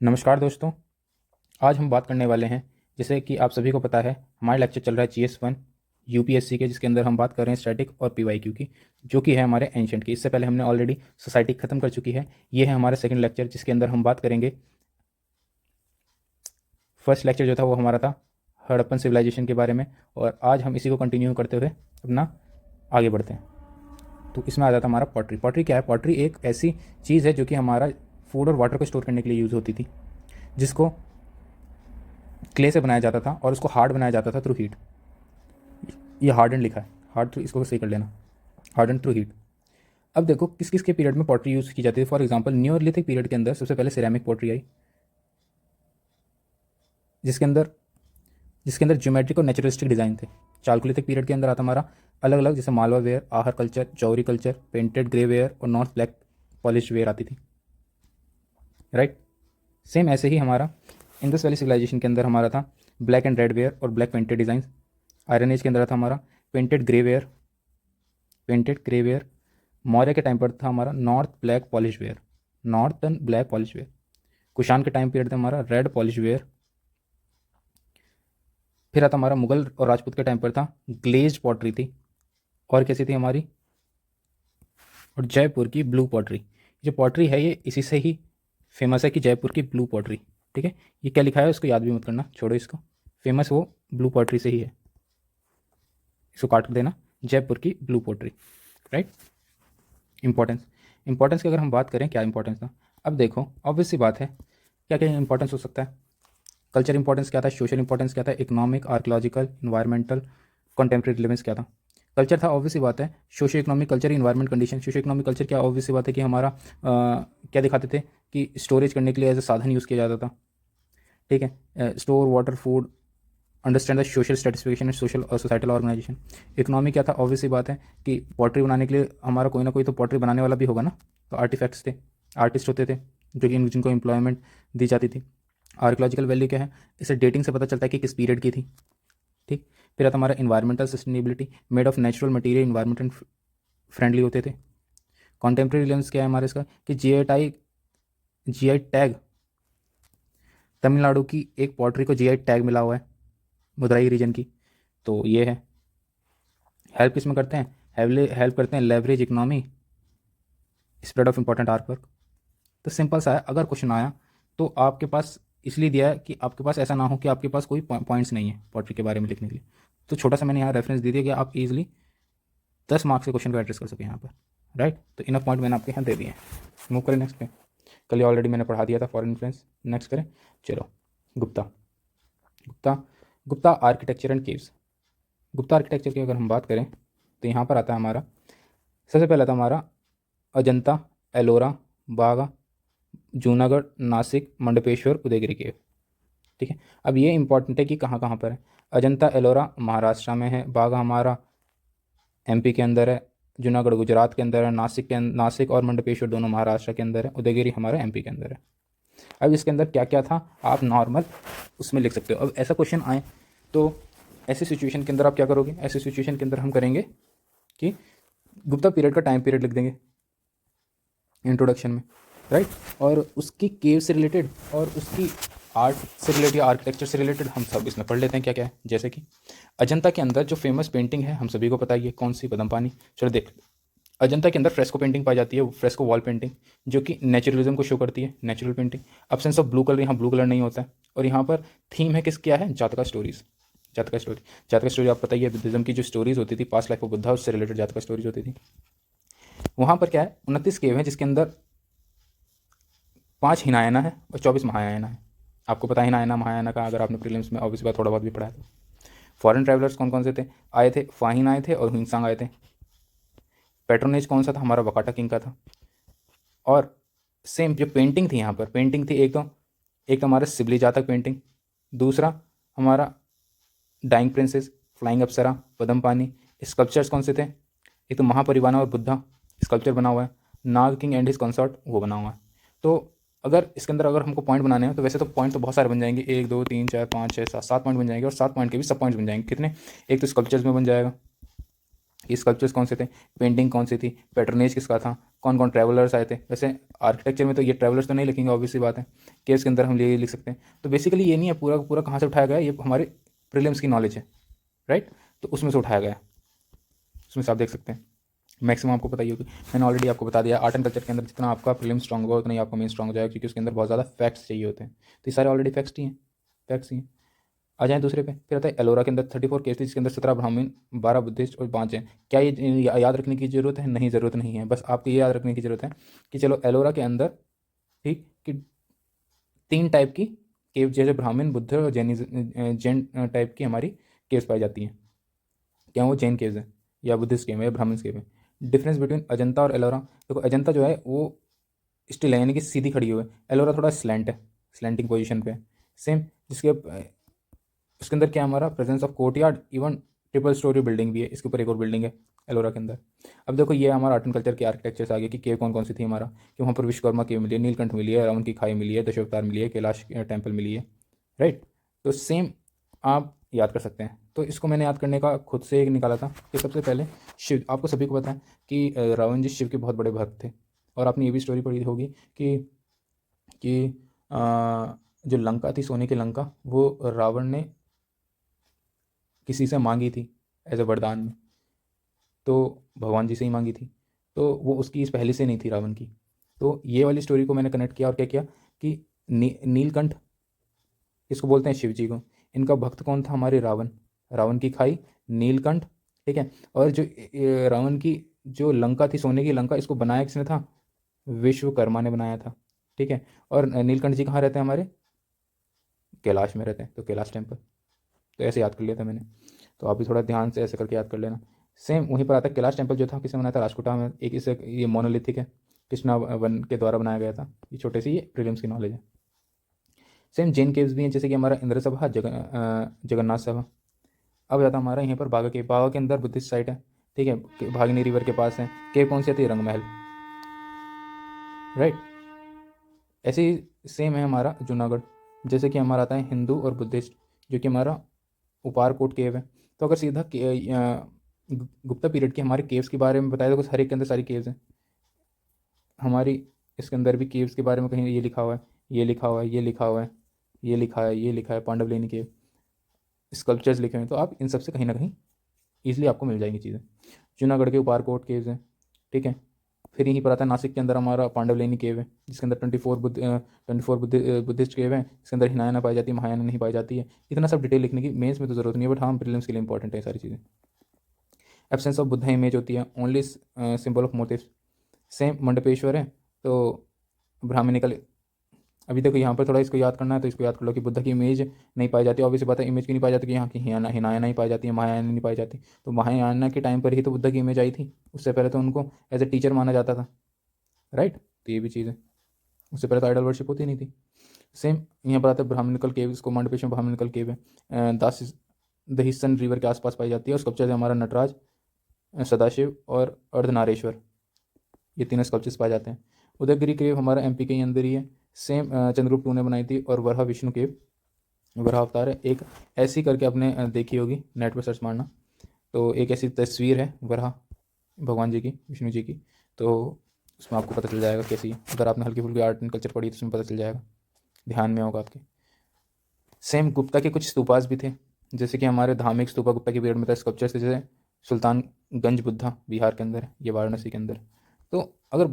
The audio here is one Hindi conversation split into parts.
नमस्कार दोस्तों। आज हम बात करने वाले हैं, जैसे कि आप सभी को पता है हमारा लेक्चर चल रहा है GS1 यूपीएससी के, जिसके अंदर हम बात कर रहे हैं स्टैटिक और पीवाईक्यू की, जो कि है हमारे एंशंट की। इससे पहले हमने ऑलरेडी सोसाइटी खत्म कर चुकी है। ये है हमारा सेकंड लेक्चर, जिसके अंदर हम बात करेंगे। फर्स्ट लेक्चर जो था वो हमारा था हड़प्पन सिविलाइजेशन के बारे में, और आज हम इसी को कंटिन्यू करते हुए अपना आगे बढ़ते हैं। तो इसमें आ जाता हमारा पॉटरी। पॉटरी क्या है? पॉटरी एक ऐसी चीज़ है जो कि हमारा फूड और वाटर को स्टोर करने के लिए यूज़ होती थी, जिसको क्ले से बनाया जाता था और उसको हार्ड बनाया जाता था थ्रू हीट। ये हार्ड एंड लिखा है, हार्ड थ्रू, इसको सही कर लेना, हार्ड एंड थ्रू हीट। अब देखो किस किस के पीरियड में पॉटरी यूज़ की जाती है। फॉर एग्जांपल न्यूलिथिक पीरियड के अंदर सबसे पहले सिरेमिक पॉटरी आई, जिसके अंदर ज्योमेट्रिक और नेचुरलिस्टिक डिज़ाइन थे। चालकुलिथिक पीरियड के अंदर आता हमारा अलग अलग, जैसे मालवा वेयर, आहर कल्चर, जौहरी कल्चर, पेंटेड ग्रे वेयर और नॉर्थ ब्लैक पॉलिश वेयर आती थी, राइट। सेम ऐसे ही हमारा इंडस वैली सिविलाइजेशन के अंदर हमारा था ब्लैक एंड रेड वेयर और black painted design. Iron age के अंदर था हमारा पेंटेड ग्रे वेयर, मौर्य के टाइम पर था हमारा north black polish ware, northern black polish ware. Kushan के टाइम पीरियड था हमारा रेड पॉलिश वेयर। फिर आता हमारा मुगल और राजपूत के टाइम पर था ग्लेज्ड पॉटरी थी, और कैसी थी हमारी, और जयपुर की ब्लू पॉटरी। जो पॉटरी है ये इसी से ही फेमस है कि जयपुर की ब्लू पॉटरी, ठीक है। ये क्या लिखा है उसको याद भी मत करना, छोड़ो इसको। फेमस वो ब्लू पॉटरी से ही है, इसको काट कर देना, जयपुर की ब्लू पॉटरी, राइट। इंपॉर्टेंस की अगर हम बात करें, क्या इंपॉर्टेंस था? अब देखो ऑब्वियस सी बात है, क्या क्या इंपॉर्टेंस हो सकता है। कल्चर इंपॉर्टेंस क्या था, सोशल इंपॉर्टेंस क्या था, economic, archaeological, environmental, contemporary relevance क्या था। कल्चर था ऑब्वियस सी बात है socio economic culture, environment condition. Socio economic culture क्या, ऑब्वियस सी बात है कि हमारा क्या दिखाते थे कि स्टोरेज करने के लिए एज ए साधन यूज़ किया जाता था, ठीक है। Store water food, understand the social stratification and social और सोसाइटल ऑर्गेनाइजेशन। इकोनॉमी क्या था, ऑब्वियस सी बात है कि पॉटरी बनाने के लिए हमारा कोई ना कोई तो पॉटरी बनाने वाला भी होगा ना, तो आर्टिफैक्ट्स थे, आर्टिस्ट होते थे, जो कि जिनको एम्प्लॉयमेंट दी जाती थी। आर्कोलॉजिकल वैल्यू क्या है, इसे डेटिंग से पता चलता है कि किस पीरियड की थी, ठीक। फिर आता हमारा environmental sustainability, made of natural material, environment friendly होते थे। कॉन्टेम्प्रेरी रिलेवेंस क्या है हमारे इसका, कि जीआई टैग, तमिलनाडु की एक पॉटरी को जीआई टैग मिला हुआ है, मदुराई रीजन की, तो ये है। हेल्प किसमें करते हैं, हेल्प करते हैं leverage economy, spread of important art work. तो सिंपल सा है, अगर क्वेश्चन आया तो आपके पास इसलिए दिया है कि आपके पास ऐसा ना हो कि आपके पास कोई पॉइंट्स नहीं है पॉटरी के बारे में लिखने के लिए। तो छोटा सा मैंने यहाँ रेफरेंस दे दिया कि आप इजीली 10 मार्क्स के क्वेश्चन को एड्रेस कर सकें यहाँ पर, राइट। तो इनफ पॉइंट मैंने आपके यहाँ दे दिए हैं। मूव करें नेक्स्ट पे। कल ये ऑलरेडी मैंने पढ़ा दिया था फॉरेन इन्फ्लुएंस। नेक्स्ट करें, चलो। Gupta Gupta Gupta architecture and caves. Gupta architecture की अगर हम बात करें तो यहाँ पर आता है हमारा, सबसे पहला था हमारा अजंता, एलोरा, बागा, जूनागढ़, नासिक, मंडपेश्वर, उदयगिरी केव, ठीक है। अब ये इंपॉर्टेंट है कि कहाँ कहाँ पर है। अजंता एलोरा महाराष्ट्र में है, बागा हमारा एमपी के अंदर है, जूनागढ़ गुजरात के अंदर है, नासिक और मंडपेश्वर दोनों महाराष्ट्र के अंदर है, उदयगिरी हमारा एमपी के अंदर है। अब इसके अंदर क्या क्या था आप नॉर्मल उसमें लिख सकते हो। अब ऐसा क्वेश्चन आए तो ऐसी सिचुएशन के अंदर आप क्या करोगे, ऐसी सिचुएशन के अंदर हम करेंगे कि गुप्ता पीरियड का टाइम पीरियड लिख देंगे इंट्रोडक्शन में, राइट। और उसकी केव से रिलेटेड और उसकी आर्ट से रिलेटेड या आर्किटेक्चर से रिलेटेड हम सब इसमें पढ़ लेते हैं क्या क्या है। जैसे कि अजंता के अंदर जो फेमस पेंटिंग है हम सभी को पता है, कौन सी, बदमपानी। चलो देख, अजंता के अंदर फ्रेस्को पेंटिंग पाई जाती है, फ्रेस्को वॉल पेंटिंग, जो कि नेचुरलिज्म को शो करती है, natural painting. Absence of blue colour, यहाँ ब्लू कलर नहीं होता है। और यहाँ पर थीम है किस, क्या है, जातका स्टोरीज, जातका स्टोरी आप पता ही है, बुद्धिज्म की जो स्टोरीज होती थी, पास्ट लाइफ ऑफ बुद्धा, उससे रिलेटेड जातका स्टोरीज होती थी। वहाँ पर क्या है, 29 केव है, जिसके अंदर 5 हिनायना है और 24 महायाना है। आपको पता है हिनायना महायाना का, अगर आपने प्रीलिम्स में ऑब्वियस बात थोड़ा बहुत भी पढ़ा है। तो फॉरेन ट्रैवलर्स कौन कौन से थे, आए थे, फाहिन आए थे और हुइंगसांग आए थे। पैट्रोनेज कौन सा था, हमारा वकाटा किंग का था। और सेम जो पेंटिंग थी, यहाँ पर पेंटिंग थी, एक तो हमारा सिबली जातक पेंटिंग, दूसरा हमारा डाइंग प्रिंसेस, फ्लाइंग अप्सरा, पदमपानी। स्कल्पचर्स कौन से थे, एक तो महापरिवाना और बुद्धा स्कल्पचर बना हुआ है, नाग किंग एंड हिज कंसॉर्ट वो बना हुआ है। तो अगर इसके अंदर अगर हमको पॉइंट बनाने हैं तो वैसे तो पॉइंट तो बहुत सारे बन जाएंगे, 1 2 3 4 5 6 7 7 पॉइंट बन जाएंगे, और 7 पॉइंट के भी सब पॉइंट्स बन जाएंगे। कितने, एक तो स्कल्पचर्स में बन जाएगा, ये स्कल्पचर्स कौन से थे, पेंटिंग कौन सी थी, पैटर्नेज किसका था, कौन कौन ट्रैवलर्स आए थे। वैसे आर्किटेक्चर में तो ये ट्रैवलर्स तो नहीं लिखेंगे, ऑब्वियसली बात है, केस के अंदर हम ये लिख सकते हैं। तो बेसिकली ये नहीं है पूरा पूरा कहाँ से उठाया गया है, ये हमारे प्रीलिम्स की नॉलेज है, राइट। तो उसमें से उठाया गया है, उसमें से आप देख सकते हैं। मैक्सिमम आपको पता ही होगी, मैंने ऑलरेडी आपको बता दिया। आर्ट एंड कल्चर के अंदर जितना आपका प्रीलिम स्ट्रॉन्ग होगा उतना ही आपका मेन स्ट्रॉन्ग हो जाएगा, क्योंकि उसके अंदर बहुत ज़्यादा फैक्ट्स चाहिए होते हैं। तो ये सारे ऑलरेडी फैक्ट्स ही हैं, फैक्ट्स ही हैं। आ जाएँ दूसरे पे, फिर आता है एलोरा के अंदर 34 केस थी, जिसके अंदर 17 ब्राह्मण, 12 बुद्धिस्ट और 5 हैं। क्या ये याद रखने की ज़रूरत है? नहीं, ज़रूरत नहीं है। बस आपको ये याद रखने की ज़रूरत है कि चलो एलोरा के अंदर, ठीक, कि 3 टाइप की केव, जैसे ब्राह्मण, बुद्ध और जैन टाइप की हमारी केव्स पाई जाती हैं। क्या वो जैन केव्स हैं या बुद्धिस्ट केव है या ब्राह्मण केव है? डिफरेंस बिटवीन अजंता और एलोरा, देखो अजंता जो है वो स्टिल है, यानी कि सीधी खड़ी हुई है। एलोरा थोड़ा स्लैंट है, स्लैंटिंग पोजीशन पे है। सेम जिसके उसके अंदर क्या है, हमारा presence of courtyard, even triple storey building भी है, इसके ऊपर एक और बिल्डिंग है एलोरा के अंदर। अब देखो ये हमारा आर्ट एंड कल्चर के आर्किटेक्चर से आगे कि केव कौन कौन सी थी हमारा, कि वहाँ पर विश्वकर्मा केव मिली है, नीलकंठ मिली है, रावण की खाई मिली है, दशावतार मिली है, कैलाश टेम्पल मिली है, राइट। तो सेम आप याद कर सकते हैं। तो इसको मैंने याद करने का खुद से एक निकाला था कि सबसे पहले शिव, आपको सभी को पता है कि रावण जी शिव के बहुत बड़े भक्त थे। और आपने ये भी स्टोरी पढ़ी होगी कि जो लंका थी, सोने की लंका, वो रावण ने किसी से मांगी थी एज ए वरदान में, तो भगवान जी से ही मांगी थी। तो वो उसकी इस पहले से नहीं थी, रावण की। तो ये वाली स्टोरी को मैंने कनेक्ट किया और क्या किया कि नीलकंठ, इसको बोलते हैं शिव जी को, इनका भक्त कौन था, हमारे रावण, रावण की खाई, नीलकंठ, ठीक है। और जो रावण की जो लंका थी, सोने की लंका, इसको बनाया किसने था, विश्वकर्मा ने बनाया था, ठीक है। और नीलकंठ जी कहाँ रहते हैं हमारे, कैलाश में रहते हैं, तो कैलाश टेम्पल। तो ऐसे याद कर लिया था मैंने, तो आप भी थोड़ा ध्यान से ऐसे करके याद कर लेना। सेम वहीं पर आता है कैलाश टेम्पल, जो था किसने बनाया था, राजकोटा में। एक इसे ये मोनोलिथिक है, कृष्णा वन के द्वारा बनाया गया था। ये छोटे सी ये प्रीलिम्स की नॉलेज है। सेम जैन केव्स भी हैं, जैसे कि हमारा इंद्र सभा, जगन्नाथ सभा। अब जाता हमारा यहाँ पर बागा केव, बागा के अंदर बुद्धिस्ट साइट है, ठीक है, भागनी रिवर के पास है। केव कौन सी आती है, रंगमहल, राइट। ऐसे ही सेम है हमारा जूनागढ़, जैसे कि हमारा आता है हिंदू और बुद्धिस्ट, जो कि हमारा उपारकोट केव है। तो अगर सीधा गुप्ता पीरियड के हमारे केव्स के बारे में बताया, तो हर एक के अंदर सारी केव्स हैं हमारी। इसके अंदर भी केव्स के बारे में कहीं ये लिखा हुआ है, ये लिखा हुआ है, ये लिखा हुआ है, ये लिखा है, ये लिखा है, पांडवलेनी केव, स्कल्पचर्स लिखे हुए हैं। तो आप इन सब से कहीं ना कहीं ईजिली आपको मिल जाएंगी चीज़ें। जूनागढ़ के उपारकोट केव्स हैं, ठीक है। फिर यहीं पर आता है नासिक के अंदर हमारा पांडवलेनी केव है, जिसके अंदर 24 बुद्धिस्ट केव है। इसके अंदर हिनायना पाई जाती है, महायाना नहीं पाई जाती है। इतना सब डिटेल लिखने की मेंस में तो जरूरत नहीं है, बट हाँ प्रीलिम्स के लिए इंपॉर्टेंट है ये सारी चीज़ें। एब्सेंस ऑफ बुद्धा इमेज होती है, only symbol of motive. Same Mandapeshwar है, तो ब्राह्मणिकल। अभी देखो यहाँ पर थोड़ा इसको याद करना है, तो इसको याद कर लो कि बुद्ध की इमेज नहीं पाई जाती। ऑब्वियसली बात है, इमेज की नहीं पाई जाती कि यहाँ की हिनायना नहीं पाई जाती है, महायाना नहीं पाई जाती। तो महायाना के टाइम पर ही तो बुद्ध की इमेज आई थी, उससे पहले तो उनको एज ए टीचर माना जाता था, राइट। तो ये भी चीज़ है, उससे पहले तो आइडल वर्शिप होती नहीं थी। सेम यहाँ पर आता है ब्राह्मणिकल केव, इसको मंडपेश में ब्राह्मणिकल केव है, दास दहिसन रिवर के आसपास पाई जाती है। और स्कल्पचर है हमारा नटराज, सदाशिव और अर्धनारेश्वर, ये तीनों स्कल्पचर्स पाए जाते हैं। उदयगिरी केव हमारा एमपी के ही अंदर ही है। सेम चंद्रगुप्त टू ने बनाई थी। और वराह विष्णु केव, वराह अवतार है एक, ऐसी करके आपने देखी होगी, नेट पर सर्च मारना, तो एक ऐसी तस्वीर है वराह भगवान जी की, विष्णु जी की। तो उसमें आपको पता चल जाएगा कैसी है। अगर आपने हल्की फुल्की आर्ट एंड कल्चर पढ़ी तो उसमें पता चल जाएगा, ध्यान में होगा आपके। सेम गुप्ता के कुछ स्तूपास भी थे, जैसे कि हमारे धार्मिक स्तूपा गुप्ता के पीरियड में था, स्कल्पचर से, जैसे सुल्तानगंज बुद्धा बिहार के अंदर है, ये वाराणसी के अंदर। तो अगर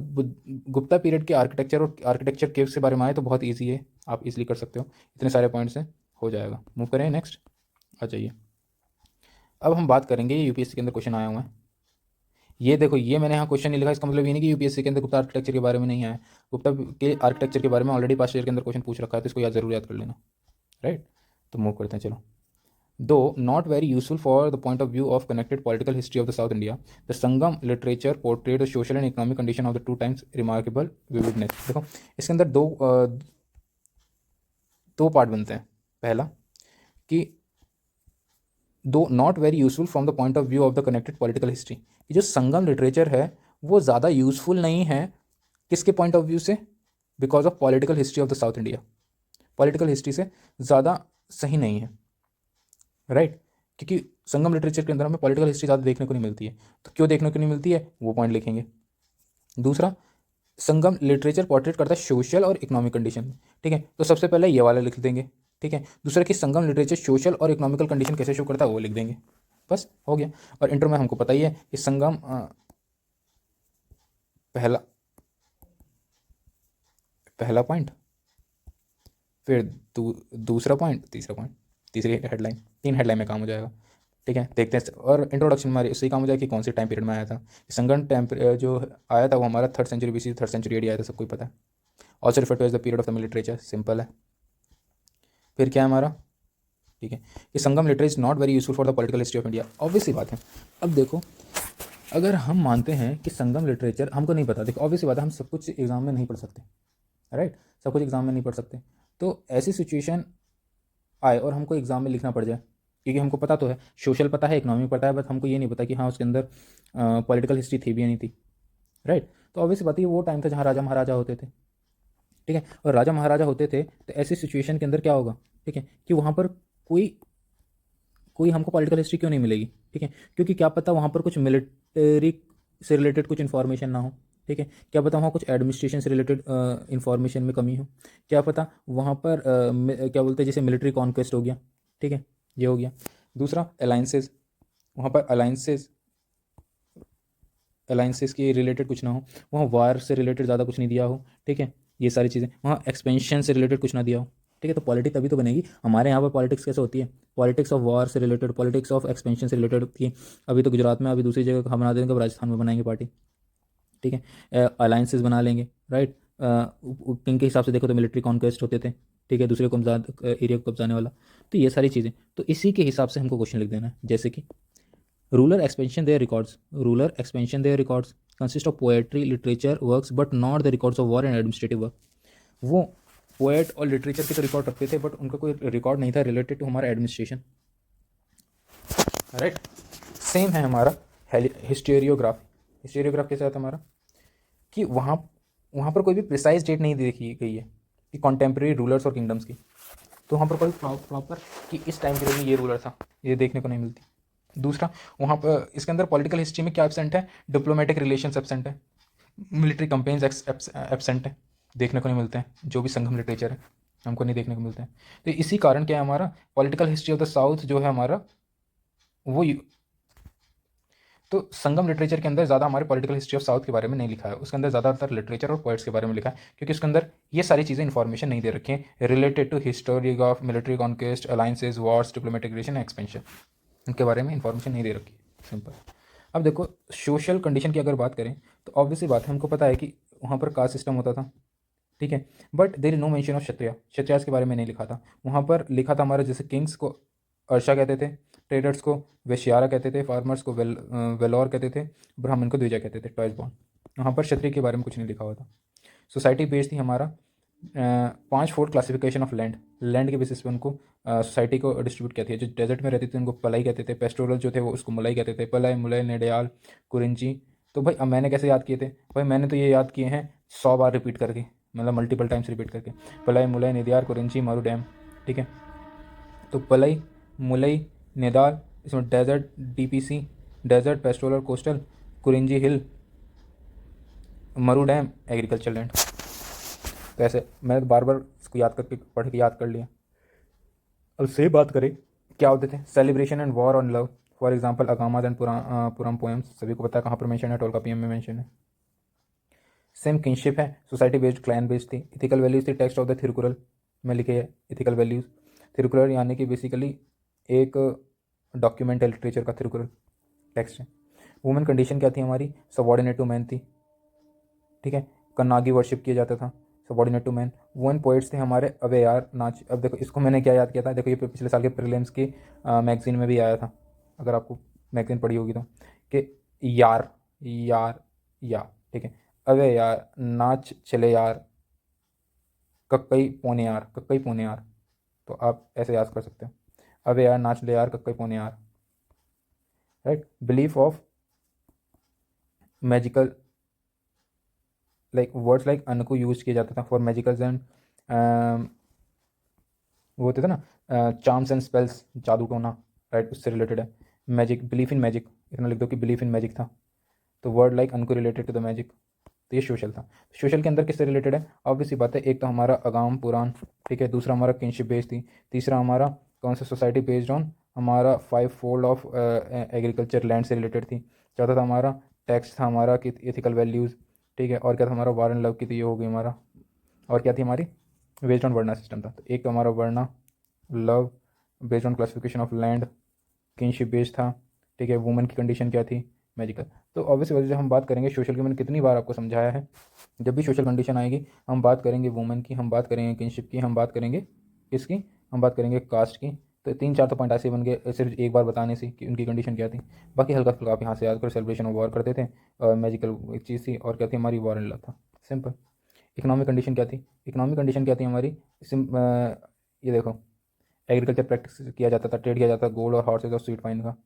गुप्ता पीरियड के आर्किटेक्चर और आर्किटेक्चर केव्स के बारे में आए तो बहुत ईजी है, आप इजीली कर सकते हो, इतने सारे पॉइंट्स हैं, हो जाएगा। मूव करें नेक्स्ट, आ जाइए। अब हम बात करेंगे, ये यूपीएससी के अंदर क्वेश्चन आया हुआ है। ये देखो, ये मैंने यहाँ क्वेश्चन नहीं लिखा, इसका मतलब ये नहीं कि यूपीएससी के अंदर गुप्ता आर्किटेक्चर के बारे में नहीं आया। गुप्ता के आर्किटेक्चर के बारे में ऑलरेडी पास्ट ईयर के अंदर क्वेश्चन पूछ रखा है, तो इसको जरूर याद कर लेना, राइट। तो मूव करते हैं, चलो। Though not very useful for the point of view of connected political history of the South India, the Sangam literature portrayed the social and economic condition of the two times remarkable vividness. देखो इसके अंदर दो पार्ट बनते हैं। पहला कि दो not very useful from the point of view of the connected political history, कि जो संगम लिटरेचर है वो ज़्यादा यूजफुल नहीं है, किसके पॉइंट ऑफ व्यू से, because of political history of the south India, political history से ज़्यादा सही नहीं है, राइट। क्योंकि संगम लिटरेचर के अंदर हमें पॉलिटिकल हिस्ट्री ज़्यादा देखने को नहीं मिलती है। तो क्यों देखने को नहीं मिलती है वो पॉइंट लिखेंगे। दूसरा, संगम लिटरेचर पोर्ट्रेट करता है सोशल और इकोनॉमिक कंडीशन। ठीक है, तो सबसे पहले ये वाला लिख देंगे। ठीक है, दूसरा कि संगम लिटरेचर सोशल और इकोनॉमिकल कंडीशन कैसे शो करता है वो लिख देंगे। बस हो गया। और इंटर में हमको पता ही है कि संगम पहला पहला पॉइंट, फिर दूसरा पॉइंट, तीसरा पॉइंट, तीसरी हेडलाइन, 3 हेडलाइन में काम हो जाएगा। ठीक है, देखते हैं। और इंट्रोडक्शन हमारी उससे ही काम हो जाएगा कि कौन से टाइम पीरियड में आया था। संगम टाइम जो आया था वो हमारा 3rd century BC 3rd century AD आया था, सबको ही पता है। Also refer to age the period of Tamil literature, simple है। फिर क्या है हमारा, ठीक है, कि Sangam literature is not very useful for the political history of India. Obviously बात है। अब देखो, अगर हम मानते हैं कि संगम लिटरेचर हमको नहीं पता, देखो ऑब्वियसली बात है, हम सब कुछ एग्जाम में नहीं पढ़ सकते, राइट, सब कुछ एग्जाम में नहीं पढ़ सकते। तो ऐसी सिचुएशन आए और हमको एग्जाम में लिखना पड़ जाए, क्योंकि हमको पता तो है, सोशल पता है, इकोनॉमिक पता है, बट हमको ये नहीं पता कि हाँ उसके अंदर पॉलिटिकल हिस्ट्री थी भी या नहीं थी, राइट। तो ऑब्वियसली बात है, वो टाइम था जहाँ राजा महाराजा होते थे। ठीक है, और राजा महाराजा होते थे तो ऐसी सिचुएशन के अंदर क्या होगा, ठीक है, कि वहाँ पर कोई कोई हमको पॉलिटिकल हिस्ट्री क्यों नहीं मिलेगी। ठीक है, क्योंकि क्या पता वहाँ पर कुछ मिलिट्री से रिलेटेड कुछ इन्फॉर्मेशन ना हो। ठीक है, क्या पता वहाँ कुछ एडमिनिस्ट्रेशन से रिलेटेड इन्फॉर्मेशन में कमी हो। क्या पता वहाँ पर क्या बोलते हैं, जैसे मिलिट्री कॉन्क्वेस्ट हो गया। ठीक है, ये हो गया। दूसरा, अलाइंसेस, वहाँ पर अलाइंसेस अलाइंसेस के रिलेटेड कुछ ना हो, वहाँ वार से रिलेटेड ज़्यादा कुछ नहीं दिया हो। ठीक है, ये सारी चीज़ें, वहाँ एक्सपेंशन से रिलेटेड कुछ ना दिया हो। ठीक है, तो पॉलिटिक्स तभी तो बनेगी। हमारे यहाँ पर पॉलिटिक्स कैसे होती है, पॉलिटिक्स ऑफ वार से रिलेटेड, पॉलिटिक्स ऑफ एक्सपेंशन से रिलेटेड होती है। अभी तो गुजरात में, अभी दूसरी जगह हम बना देंगे, राजस्थान में बनाएंगे पार्टी। ठीक है, अलायंसेस बना लेंगे, राइट। किंग के हिसाब से देखो तो मिलिट्री कॉन्क्वेस्ट होते थे। ठीक है, दूसरे को एरिया को कब्जाने वाला। तो ये सारी चीज़ें, तो इसी के हिसाब से हमको क्वेश्चन लिख देना है। जैसे कि ruler expansion their records, ruler expansion their records consist of poetry literature works but not the records of war and administrative work. वो पोएट और लिटरेचर के तो रिकॉर्ड रखते थे, बट उनका कोई रिकॉर्ड नहीं था रिलेटेड टू हमारा एडमिनिस्ट्रेशन, राइट। सेम है हमारा हिस्टोरियोग्राफ। हिस्टोरियोग्राफ के साथ हमारा कि वहाँ वहाँ पर कोई भी प्रिसाइज डेट नहीं देखी गई है कि कॉन्टेम्प्रेरी रूलर्स और किंगडम्स की। तो वहाँ पर कोई प्रॉपर कि इस टाइम पीरियड में ये रूलर था, ये देखने को नहीं मिलती। दूसरा, वहाँ पर इसके अंदर पॉलिटिकल हिस्ट्री में क्या एब्सेंट है, डिप्लोमेटिक रिलेशंस एब्सेंट है, मिलिट्री कंपेन्स एब्सेंट है, देखने को नहीं मिलते हैं। जो भी संगम लिटरेचर है हमको नहीं देखने को मिलते हैं। तो इसी कारण क्या है, हमारा political history of the south जो है हमारा वो तो संगम लिटरेचर के अंदर ज़्यादा हमारे पॉलिटिकल हिस्ट्री ऑफ साउथ के बारे में नहीं लिखा है। उसके अंदर ज़्यादातर लिटरेचर और पोइट्स के बारे में लिखा है, क्योंकि उसके अंदर ये सारी चीज़ें इन्फॉर्मेशन नहीं दे रखी हैं related to history of military conquest, alliances, wars, diplomatic relation, expansion, उनके बारे में इन्फॉर्मेशन नहीं दे रखी है, सिंपल। अब देखो, सोशल कंडीशन की अगर बात करें तो ऑब्वियसली बात है, हमको पता है कि वहाँ पर कास्ट सिस्टम होता था। ठीक है, but there is no mention of Kshatriya, Kshatriyas के बारे में नहीं लिखा था। वहाँ पर लिखा था हमारा, जैसे किंग्स को अर्षा कहते थे, ट्रेडर्स को वैश्यारा कहते थे, फार्मर्स को वेलोर कहते थे, ब्राह्मण को द्विजा कहते थे, टॉयज बॉन्ड। वहाँ पर क्षत्रिय के बारे में कुछ नहीं लिखा हुआ था। सोसाइटी बेस्ड थी हमारा 5 4 क्लासिफिकेशन ऑफ लैंड, लैंड के बेसिस पे उनको सोसाइटी को डिस्ट्रीब्यूट किया था। जो डेजर्ट में रहते थे उनको पलाई कहते थे, पेस्टोरल जो थे वो उसको मलाई कहते थे, पलाई, मुलय, नेडियाल, कुरिंची। तो भाई अब मैंने कैसे याद किए थे, भाई मैंने तो ये याद किए हैं 100 बार रिपीट करके, मतलब मल्टीपल टाइम्स रिपीट करके, पलाई, मुलय, नेदियार, कुरिंची, मारू डैम। ठीक है, तो पलई, मुलई, नेदार, इसमें desert, DPC, desert, pastoral, coastal, Kurinji hill, मरू डैम, एग्रीकल्चर लैंड। तो ऐसे मैंने तो बार बार इसको याद करके पढ़ के याद कर लिया। अब से बात करें क्या होते थे, celebration and war on love, for example अगामाज एंड पुरम पोएम्स, सभी को पता है कहाँ पर मेंशन है, टोलका पीएम में मेंशन है। सेम किनशिप है, सोसाइटी बेस्ड, क्लैन बेस्ड थी। इथिकल वैल्यूज थी, टेक्स्ट ऑफ द थिरुकुरल में लिखे है इथिकल वैल्यूज। थिरुकुरल यानी कि बेसिकली एक डॉक्यूमेंट है लिटरेचर का, थिरुकुरल टेक्स्ट है। वुमेन कंडीशन क्या थी हमारी, सबॉर्डिनेट टू मैन थी। ठीक है, कन्नागी वर्शिप किया जाता था, subordinate to man. Women poets थे हमारे, अबे यार नाच। अब देखो इसको मैंने क्या याद किया था, देखो ये पिछले साल के प्रीलिम्स की मैगजीन में भी आया था, अगर आपको मैगजीन पढ़ी होगी तो, कि यार यार या, ठीक है, अबे यार नाच चले यार, कक्कई पौने यार, कक्कई पौने यार। तो आप ऐसे याद कर सकते हो, अबे यार नाच ले यार, कक्कई पौने यार, right. Belief of magical, like words like अन को यूज किया जाता था फॉर मैजिकल्स एंड वो होते थे ना चार्म्स एंड स्पेल्स, जादू टोना, राइट, उससे रिलेटेड है। मैजिक, बिलीफ इन मैजिक, इतना लिख दो कि बिलीफ इन मैजिक था। तो वर्ड लाइक अनको रिलेटेड टू द मैजिक, तो ये सोशल था। सोशल के अंदर किससे रिलेटेड है? ऑब्वियसली बात है, एक तो हमारा अगाम पुराण, ठीक है, दूसरा हमारा किनशिप बेस्ड थी, तीसरा हमारा कौन सा सोसाइटी बेस्ड ऑन हमारा 5 फोल्ड ऑफ एग्रीकल्चर लैंड से रिलेटेड थी, चौथा था हमारा टैक्स था हमारा कि एथिकल वैल्यूज़, ठीक है, और क्या था हमारा वार एंड लव की, तो ये हो गई हमारा, और क्या थी हमारी बेस्ड ऑन वर्ना सिस्टम था। तो एक तो हमारा वर्ना, love based on classification of land, kinship based था, ठीक है, वुमेन की कंडीशन क्या थी, मैजिकल। तो ऑब्वियसली वजह से हम बात करेंगे सोशल की, मैंने कितनी बार आपको समझाया है, जब भी सोशल कंडीशन आएगी हम बात करेंगे वुमेन की, हम बात करेंगे किनशिप की, हम बात करेंगे किसकी, हम बात करेंगे कास्ट की। तो 3-4 तो पॉइंट ऐसे बन गए सिर्फ एक बार बताने से कि उनकी कंडीशन क्या थी। बाकी हल्का फुल्का आप यहाँ से याद करो, सेलिब्रेशन ऑफ वॉर करते थे, मैजिकल एक चीज़ थी, और क्या थी हमारी वॉर एंड लव था, सिंपल। इकोनॉमिक कंडीशन क्या थी? इकोनॉमिक कंडीशन क्या थी हमारी? ये देखो, एग्रीकल्चर प्रैक्टिस किया जाता था, ट्रेड किया जाता था गोल्ड और हॉर्सेज और स्वीट वाइन का,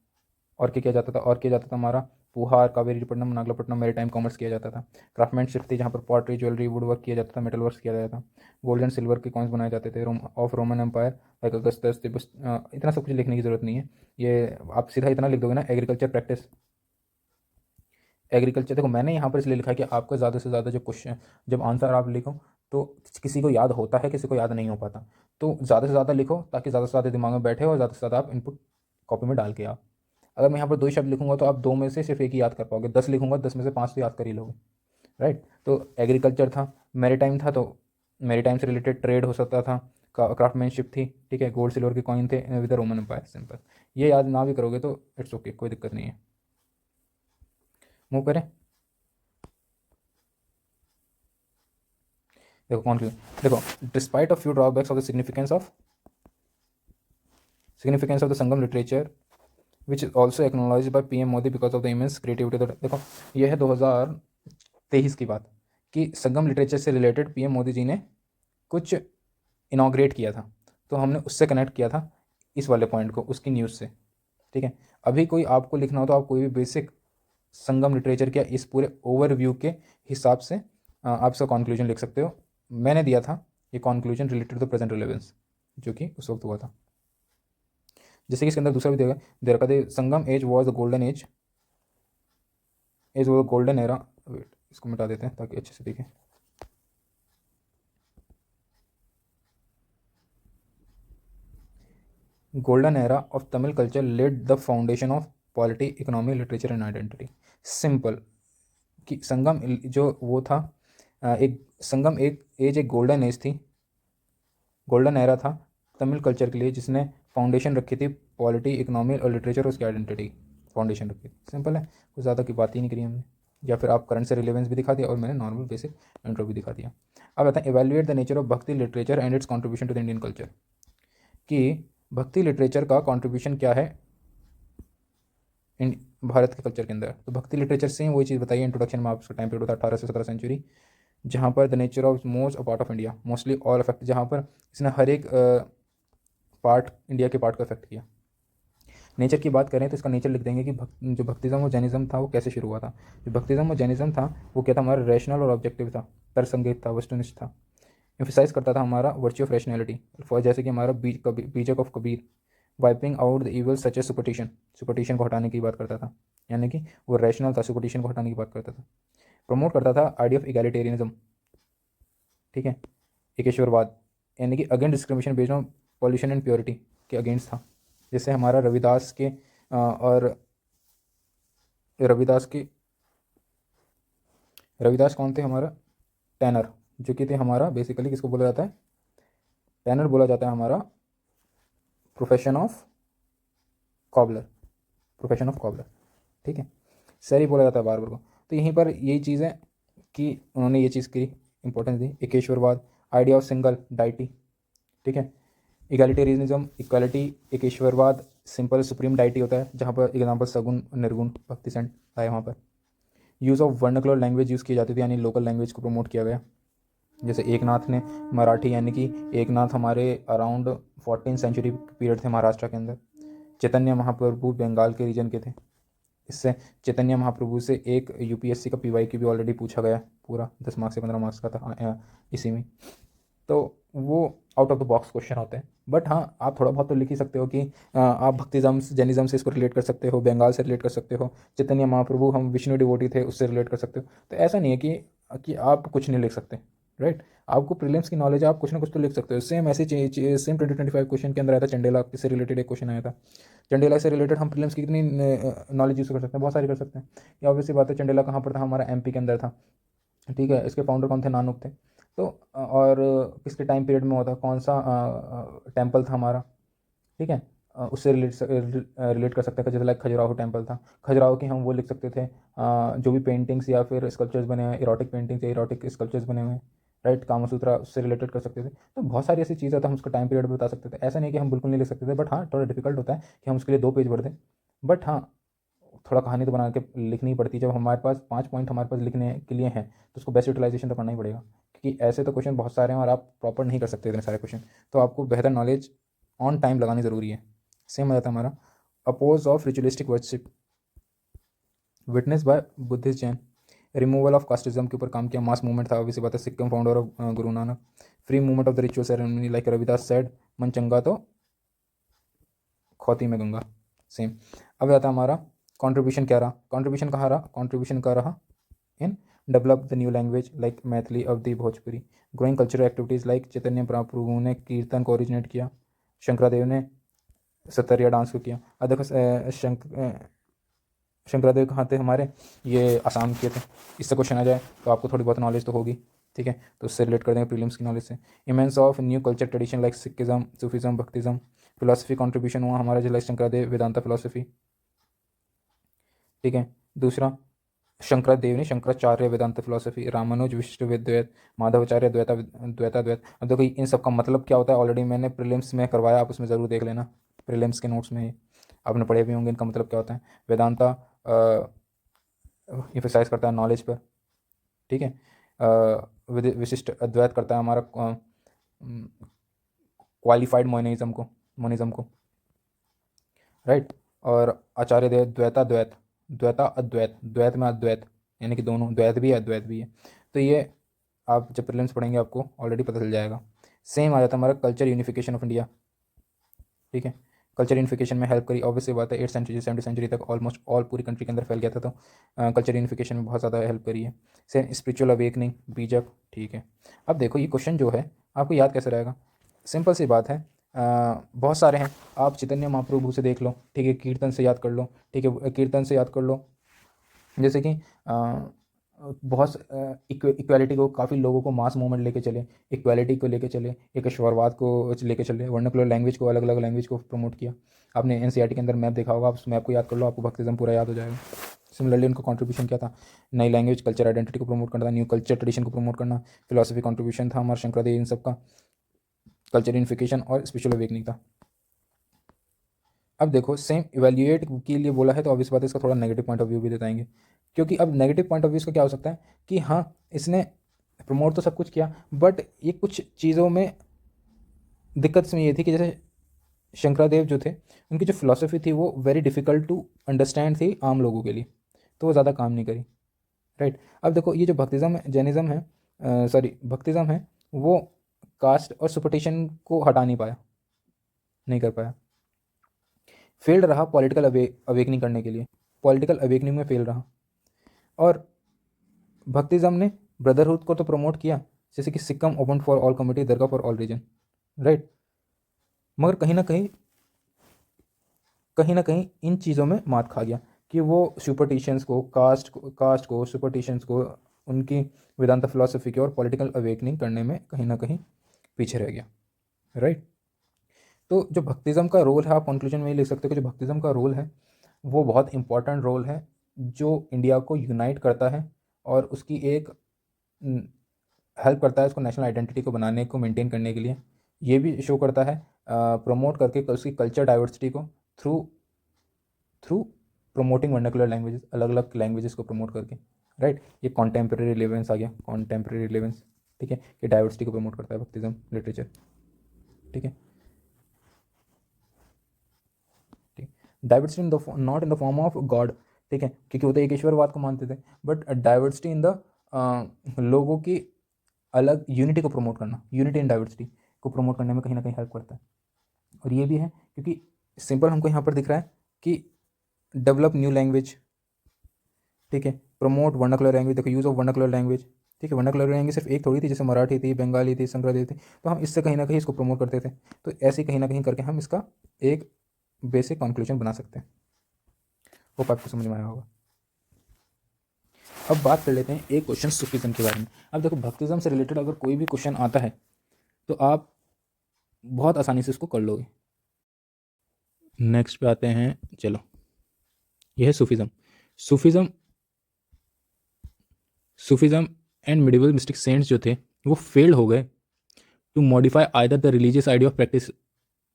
और क्या किया जाता था? और किया जाता था हमारा पुहार, कावेरीपट्टनम, नागलापट्टनम, मेरीटाइम कॉमर्स किया जाता था। क्राफ्टमैनशिप थी, जहाँ पर पॉटरी, ज्वेलरी, वुड वर्क किया जाता था, मेटल वर्क किया जाता था। गोल्ड एंड सिल्वर के कॉइन्स बनाए जाते थे of Roman empire, like Augustus, Tibet. इतना सब कुछ लिखने की जरूरत नहीं है, ये आप सीधा इतना लिख दोगे ना, एग्रीकल्चर प्रैक्टिस। एग्रीकल्चर देखो, मैंने यहाँ पर इसलिए लिखा है कि आपका ज़्यादा से ज़्यादा जो क्वेश्चन, जब आंसर आप लिखो तो किसी को याद होता है, किसी को याद नहीं हो पाता, तो ज़्यादा से ज़्यादा लिखो ताकि ज़्यादा से ज़्यादा दिमाग में बैठे और ज़्यादा से ज़्यादा आप इनपुट कॉपी में डाल के आओ। अगर मैं यहाँ पर 2 ही शब्द लिखूंगा तो आप 2 में से सिर्फ एक ही याद कर पाओगे, 10 लिखूंगा 10 में से 5 तो याद कर ही लोगे, राइट। तो एग्रीकल्चर था, मैरीटाइम था, तो मैरीटाइम से रिलेटेड ट्रेड हो सकता था, क्राफ्टमैनशिप थी, ठीक है, गोल्ड सिल्वर के कॉइन थे with the Roman empire, simple. ये याद ना भी करोगे तो इट्स ओके, कोई दिक्कत नहीं है। मूव करें, देखो कॉन्क्लूजन, देखो, despite of few drawbacks of the significance of the Sangam literature which is also acknowledge by PM Modi because of the immense creativity. देखो, ये है 2023 की बात कि संगम लिटरेचर से रिलेटेड पीएम मोदी जी ने कुछ इनाग्रेट किया था, तो हमने उससे कनेक्ट किया था इस वाले पॉइंट को उसकी न्यूज़ से, ठीक है। अभी कोई आपको लिखना हो तो आप कोई भी बेसिक संगम लिटरेचर के इस पूरे ओवरव्यू के हिसाब से आप इसका कॉन्क्लूजन लिख सकते हो। मैंने दिया था ये conclusion related to present relevance, जो कि उस वक्त हुआ था। जैसे कि इसके अंदर दूसरा भी देगा, दे रखा था Sangam age was the golden age वो गोल्डन एरा। वेट, इसको मिटा देते हैं ताकि अच्छे से दिखे। Golden era of Tamil culture led the foundation of polity, economy, literature and identity. Simple कि संगम जो वो था, एक संगम एक एज, एक गोल्डन एज थी, गोल्डन एरा था तमिल कल्चर के लिए, जिसने फाउंडेशन रखी थी पॉलिटी, इकोनॉमी और लिटरेचर, उसकी आइडेंटिटी फाउंडेशन रखी थी। सिंपल है, कुछ ज़्यादा की बात ही नहीं करी हमने, या फिर आप करंट से रिलेवेंस भी दिखा दिया और मैंने नॉर्मल बेसिक इंट्रो भी दिखा दिया। अब आता है evaluate the nature of bhakti literature and its contribution to the Indian culture, कि भक्ति लिटरेचर का कॉन्ट्रीब्यूशन क्या है इन भारत के कल्चर के अंदर। तो भक्ति लिटरेचर से वही चीज़ बताइए, इंट्रोडक्शन में आपका टाइम पीरियड होता है 18 से 17 सेंचुरी, जहाँ पर the nature of most a part of India, mostly all affect, जहाँ पर इसने हर एक पार्ट, इंडिया के पार्ट को अफेक्ट किया। नेचर की बात करें तो इसका नेचर लिख देंगे कि जो भक्तिज़म और जैनिज़्म था वो कैसे शुरू हुआ था। जो भक्तिज़म और जैनिज़्म था वो क्या था, हमारा रैशनल और ऑब्जेक्टिव था, तर्कसंगत था, वस्तुनिष्ठ था, एम्फेसाइज करता था हमारा वर्च्यू ऑफ रैशनैलिटी, फॉर जैसे कि हमारा Bijak of Kabir, wiping out the evil such a superstition, superstition को हटाने की बात करता था, यानी कि वो रैशनल था, सुपरटिशन को हटाने की बात करता था। प्रमोट करता था आइडिया ऑफ इगैलिटेरियनिज्म, ठीक है, एकेश्वरवाद, यानी कि against discrimination based on pollution and purity के अगेंस्ट था। जैसे हमारा रविदास के और रविदास के, रविदास कौन थे हमारा, टैनर, जो कि थे हमारा बेसिकली किसको बोला जाता है, टैनर बोला जाता है हमारा profession of cobbler, profession of cobbler, ठीक है, सर बोला जाता है बार बार को। तो यहीं पर यही चीज़ है कि उन्होंने ये चीज़ की इंपॉर्टेंस दी, एकेश्वरवाद, आइडिया ऑफ सिंगल डाइटी, ठीक है, इक्वालिटेरियनिज्म, इक्वालिटी, एकेश्वरवाद, सिंपल सुप्रीम डाइटी होता है, जहाँ पर एग्जाम्पल सगुन, निर्गुण, भक्ति सेंट आए वहाँ पर। Use of vernacular language use की जाती थी, यानी लोकल लैंग्वेज को प्रमोट किया गया। जैसे एकनाथ ने मराठी, यानी कि एकनाथ हमारे अराउंड 14 सेंचुरी पीरियड थे महाराष्ट्र के अंदर। चैतन्य महाप्रभु बंगाल के रीजन के थे। इससे चैतन्य महाप्रभु से एक यूपीएससी का पीवाई भी ऑलरेडी पूछा गया, पूरा 10 मार्क्स से 15 मार्क्स का था इसी में। तो वो out of the box question होते हैं। बट हाँ, आप थोड़ा बहुत तो लिख ही सकते हो कि आप भक्तिज़म जैनिज़्म से इसको रिलेट कर सकते हो, बंगाल से रिलेट कर सकते हो, चैतन्य महाप्रभु हम विष्णु डिवोटी थे उससे रिलेट कर सकते हो। तो ऐसा नहीं है कि आप कुछ नहीं लिख सकते, राइट। आपको प्रीलिम्स की नॉलेज है, आप कुछ ना कुछ तो लिख सकते हो। सेम ऐसे सेम 2025 क्वेश्चन के अंदर आया था, चंडेला से रिलेटेड एक क्वेश्चन आया था। चंडेला से रिलेटेड हम प्रीलिम्स की कितनी नॉलेज यूज़ कर सकते हैं, बहुत सारी कर सकते हैं। ये ऑब्वियसली बात है, चंडेला कहाँ पर था, हमारा एमपी के अंदर था, ठीक है। इसके फाउंडर कौन थे, नानुक थे। तो और किसके टाइम पीरियड में होता, कौन सा टेम्पल था हमारा, ठीक है। उससे रिलेट कर सकते हैं, जैसे लाइक खजुराहो टेम्पल था, खजुराहो की हम वो लिख सकते थे। जो भी पेंटिंग्स या फिर स्कल्पचर्स बने हुए हैं, इरोटिक पेंटिंग्स या इरोटिक स्कल्पचर्स बने हुए हैं, राइट, कामसूत्रा उससे रिलेटेड कर सकते थे। तो बहुत सारी ऐसी चीज़ें था, हम उसका टाइम पीरियड बता सकते थे। ऐसा नहीं कि हम बिल्कुल नहीं लिख सकते थे, बट हाँ थोड़ा डिफिकल्ट होता है कि हम उसके लिए 2 पेज भर दें। बट हाँ, थोड़ा कहानी तो बना के लिखनी ही पड़ती है। जब हमारे पास 5 पॉइंट हमारे पास लिखने के लिए हैं तो उसको बेस्ट यूटिलाइजेशन तो करना ही पड़ेगा, क्योंकि ऐसे तो क्वेश्चन बहुत सारे हैं और आप प्रॉपर नहीं कर सकते इतने सारे क्वेश्चन। तो आपको बेहतर नॉलेज ऑन टाइम लगानी ज़रूरी है। सेम आ जाता है हमारा oppose of ritualistic worship, witness by Buddhist Jain, removal of casteism के ऊपर काम किया, मास मूवमेंट था, ऑब्वियसली बात है, Sikkim founder of Guru Nanak, free movement of the ritual ceremony like Ravidas said, मन चंगा तो खोती में गंगा। सेम। अब आता है हमारा कंट्रीब्यूशन क्या रहा, कंट्रीब्यूशन कहाँ रहा, कंट्रीब्यूशन का रहा in develop the new language like Maithili Awadhi Bhojpuri, growing cultural activities like Chaitanya Mahaprabhu ने कीर्तन को ओरिजिनेट किया, शंकरादेव ने सतरिया डांस को किया। अब देखो शंकरादेव कहाँ थे हमारे, ये आसाम के थे। इससे क्वेश्चन आ जाए तो आपको थोड़ी बहुत नॉलेज तो होगी, ठीक है। तो उससे रिलेट कर देंगे प्रीलिम्स की नॉलेज से। Immense of new culture tradition like Sikhism, Sufism, bhaktism, philosophy contribution हुआ हमारा जो लाइक शंकरादेव वेदांता फिलोसफी, ठीक है। दूसरा शंकरादेव ने शंकराचार्य वेदांत फिलोसफी, रामानुज विशिष्टद्वैत, माधवाचार्य द्वैताद्वैत। अब देखो इन सब का मतलब क्या होता है, ऑलरेडी मैंने प्रीलिम्स में करवाया, आप उसमें ज़रूर देख लेना, प्रीलिम्स के नोट्स में आपने पढ़े भी होंगे इनका मतलब क्या होता है। वेदांता इम्फेसाइज करता है नॉलेज पर, ठीक है। विशिष्ट अद्वैत करता है हमारा क्वालिफाइड मोनिज्म को, राइट। और आचार्य देव द्वैताद्वैत, द्वैता अद्वैत, द्वैत में अद्वैत, यानी कि दोनों द्वैत भी है अद्वैत भी है। तो ये आप जब प्रीलिम्स पढ़ेंगे आपको ऑलरेडी पता चल जाएगा। सेम आ जाता है हमारा कल्चर यूनिफिकेशन ऑफ इंडिया, ठीक है। कल्चर यूनिफिकेशन में हेल्प करी, ऑब्वियसली बात है 8th सेंचुरी 7th सेंचुरी तक ऑलमोस्ट ऑल पूरी कंट्री के अंदर फैल गया था, तो कल्चर यूनिफिकेशन में बहुत ज़्यादा हेल्प करी है। सेम स्पिरिचुअल अवेकनिंग, बीजक, ठीक है। अब देखो ये क्वेश्चन जो है आपको याद कैसे रहेगा, सिंपल सी बात है। बहुत सारे हैं, आप चैतन्य महाप्रभु से देख लो, ठीक है, कीर्तन से याद कर लो, ठीक है, कीर्तन से याद कर लो। जैसे कि बहुत इक्वालिटी को, काफ़ी लोगों को मास मूवमेंट लेके चले, इक्वालिटी को लेके चले, एक ईश्वरवाद को लेके चले, वर्नाकुलर लैंग्वेज को, अलग अलग लैंग्वेज को प्रमोट किया। आपने एनसीईआरटी के अंदर मैप देखा होगा, आप उस मैप को याद कर लो, आपको भक्तिज्म पूरा याद हो जाएगा। सिमिलरली उनका कंट्रीब्यूशन क्या था, नई लैंग्वेज कल्चर आइडेंटिटी को प्रमोट करना था, न्यू कल्चर ट्रेडिशन को प्रमोट करना, फिलोसफी कंट्रीब्यूशन था हमारा शंकरदेव इन सब का, कल्चर यूनिफिकेशन और स्पिरिचुअल अवेकनिंग था। अब देखो सेम इवेल्युएट के लिए बोला है तो ऑब्वियस बात है इसका थोड़ा नेगेटिव पॉइंट ऑफ व्यू भी बताएंगे, क्योंकि अब नेगेटिव पॉइंट ऑफ व्यू इसका क्या हो सकता है कि हाँ इसने प्रमोट तो सब कुछ किया, बट ये कुछ चीज़ों में दिक्कत इसमें ये थी कि जैसे शंकरादेव जो थे उनकी जो फिलोसफी थी वो वेरी डिफ़िकल्ट टू अंडरस्टैंड थी आम लोगों के लिए, तो वो ज़्यादा काम नहीं करी, राइट। अब देखो ये जो भक्तिज़म जैनिज़्म है, सॉरी भक्तिज़म है, वो कास्ट और सुपरस्टिशन को हटा नहीं पाया, नहीं कर पाया, फेल्ड रहा पॉलिटिकल अवेकनिंग करने के लिए, पॉलिटिकल अवेकनिंग में फेल रहा। और भक्तिज्म ने ब्रदरहुड को तो प्रमोट किया, जैसे कि Sikkim open for all community, dargah for all region, right. मगर कहीं ना कहीं इन चीज़ों में मात खा गया कि वो सुपरटिशंस को, कास्ट को, सुपरटिशंस को, उनकी वेदांता फिलोसफी की और पॉलिटिकल अवेकनिंग करने में कहीं ना कहीं पीछे रह गया, राइट। तो जो भक्तिज़म का रोल है, आप कंक्लूजन में ये लिख सकते हो कि जो भक्तिज़म का रोल है वो बहुत इंपॉर्टेंट रोल है, जो इंडिया को यूनाइट करता है और उसकी एक हेल्प करता है उसको नेशनल आइडेंटिटी को बनाने को, मेंटेन करने के लिए। ये भी शो करता है प्रमोट करके उसकी कल्चर डाइवर्सिटी को, through through promoting vernacular languages, अलग अलग लैंग्वेजेस को प्रमोट करके, राइट। ये कॉन्टेम्प्रेरी रिलेवेंस आ गया, कॉन्टेम्प्रेरी रिलेवेंस, ठीक है। ये डाइवर्सिटी को प्रमोट करता है भक्तिज़म लिटरेचर, ठीक है। Diversity in the not in the form of God, ठीक है, क्योंकि वो तो एक ईश्वरवाद को मानते थे, बट डाइवर्सिटी इन द लोगों की अलग यूनिटी को प्रमोट करना, यूनिटी इन डाइवर्सिटी, को प्रमोट करने में कहीं ना कहीं हेल्प करता है। और ये भी है क्योंकि सिंपल हमको यहाँ पर दिख रहा है कि डेवलप न्यू लैंग्वेज, ठीक है, प्रमोट वर्नाकुलर लैंग्वेज। देखो यूज़ ऑफ वर्नाकुलर लैंग्वेज, ठीक है, वर्नाकुलर लैंग्वेज सिर्फ एक थोड़ी थी, जैसे मराठी थी, बंगाली थी, संस्कृत थी, तो हम इससे कहीं ना कहीं इसको प्रमोट करते थे। तो ऐसे ही कहीं ना कहीं करके हम इसका एक बेसिक कंक्लूजन बना सकते हैं। होप आपको समझ में आया होगा। अब बात कर लेते हैं एक क्वेश्चन सूफिज्म के बारे में। अब देखो भक्तिज्म से रिलेटेड अगर कोई भी क्वेश्चन आता है तो आप बहुत आसानी से इसको कर लोगे। नेक्स्ट पे आते हैं, चलो यह है Sufism. Sufism Sufism and medieval mystic saints जो थे वो फेल्ड हो गए to modify either the religious idea of practice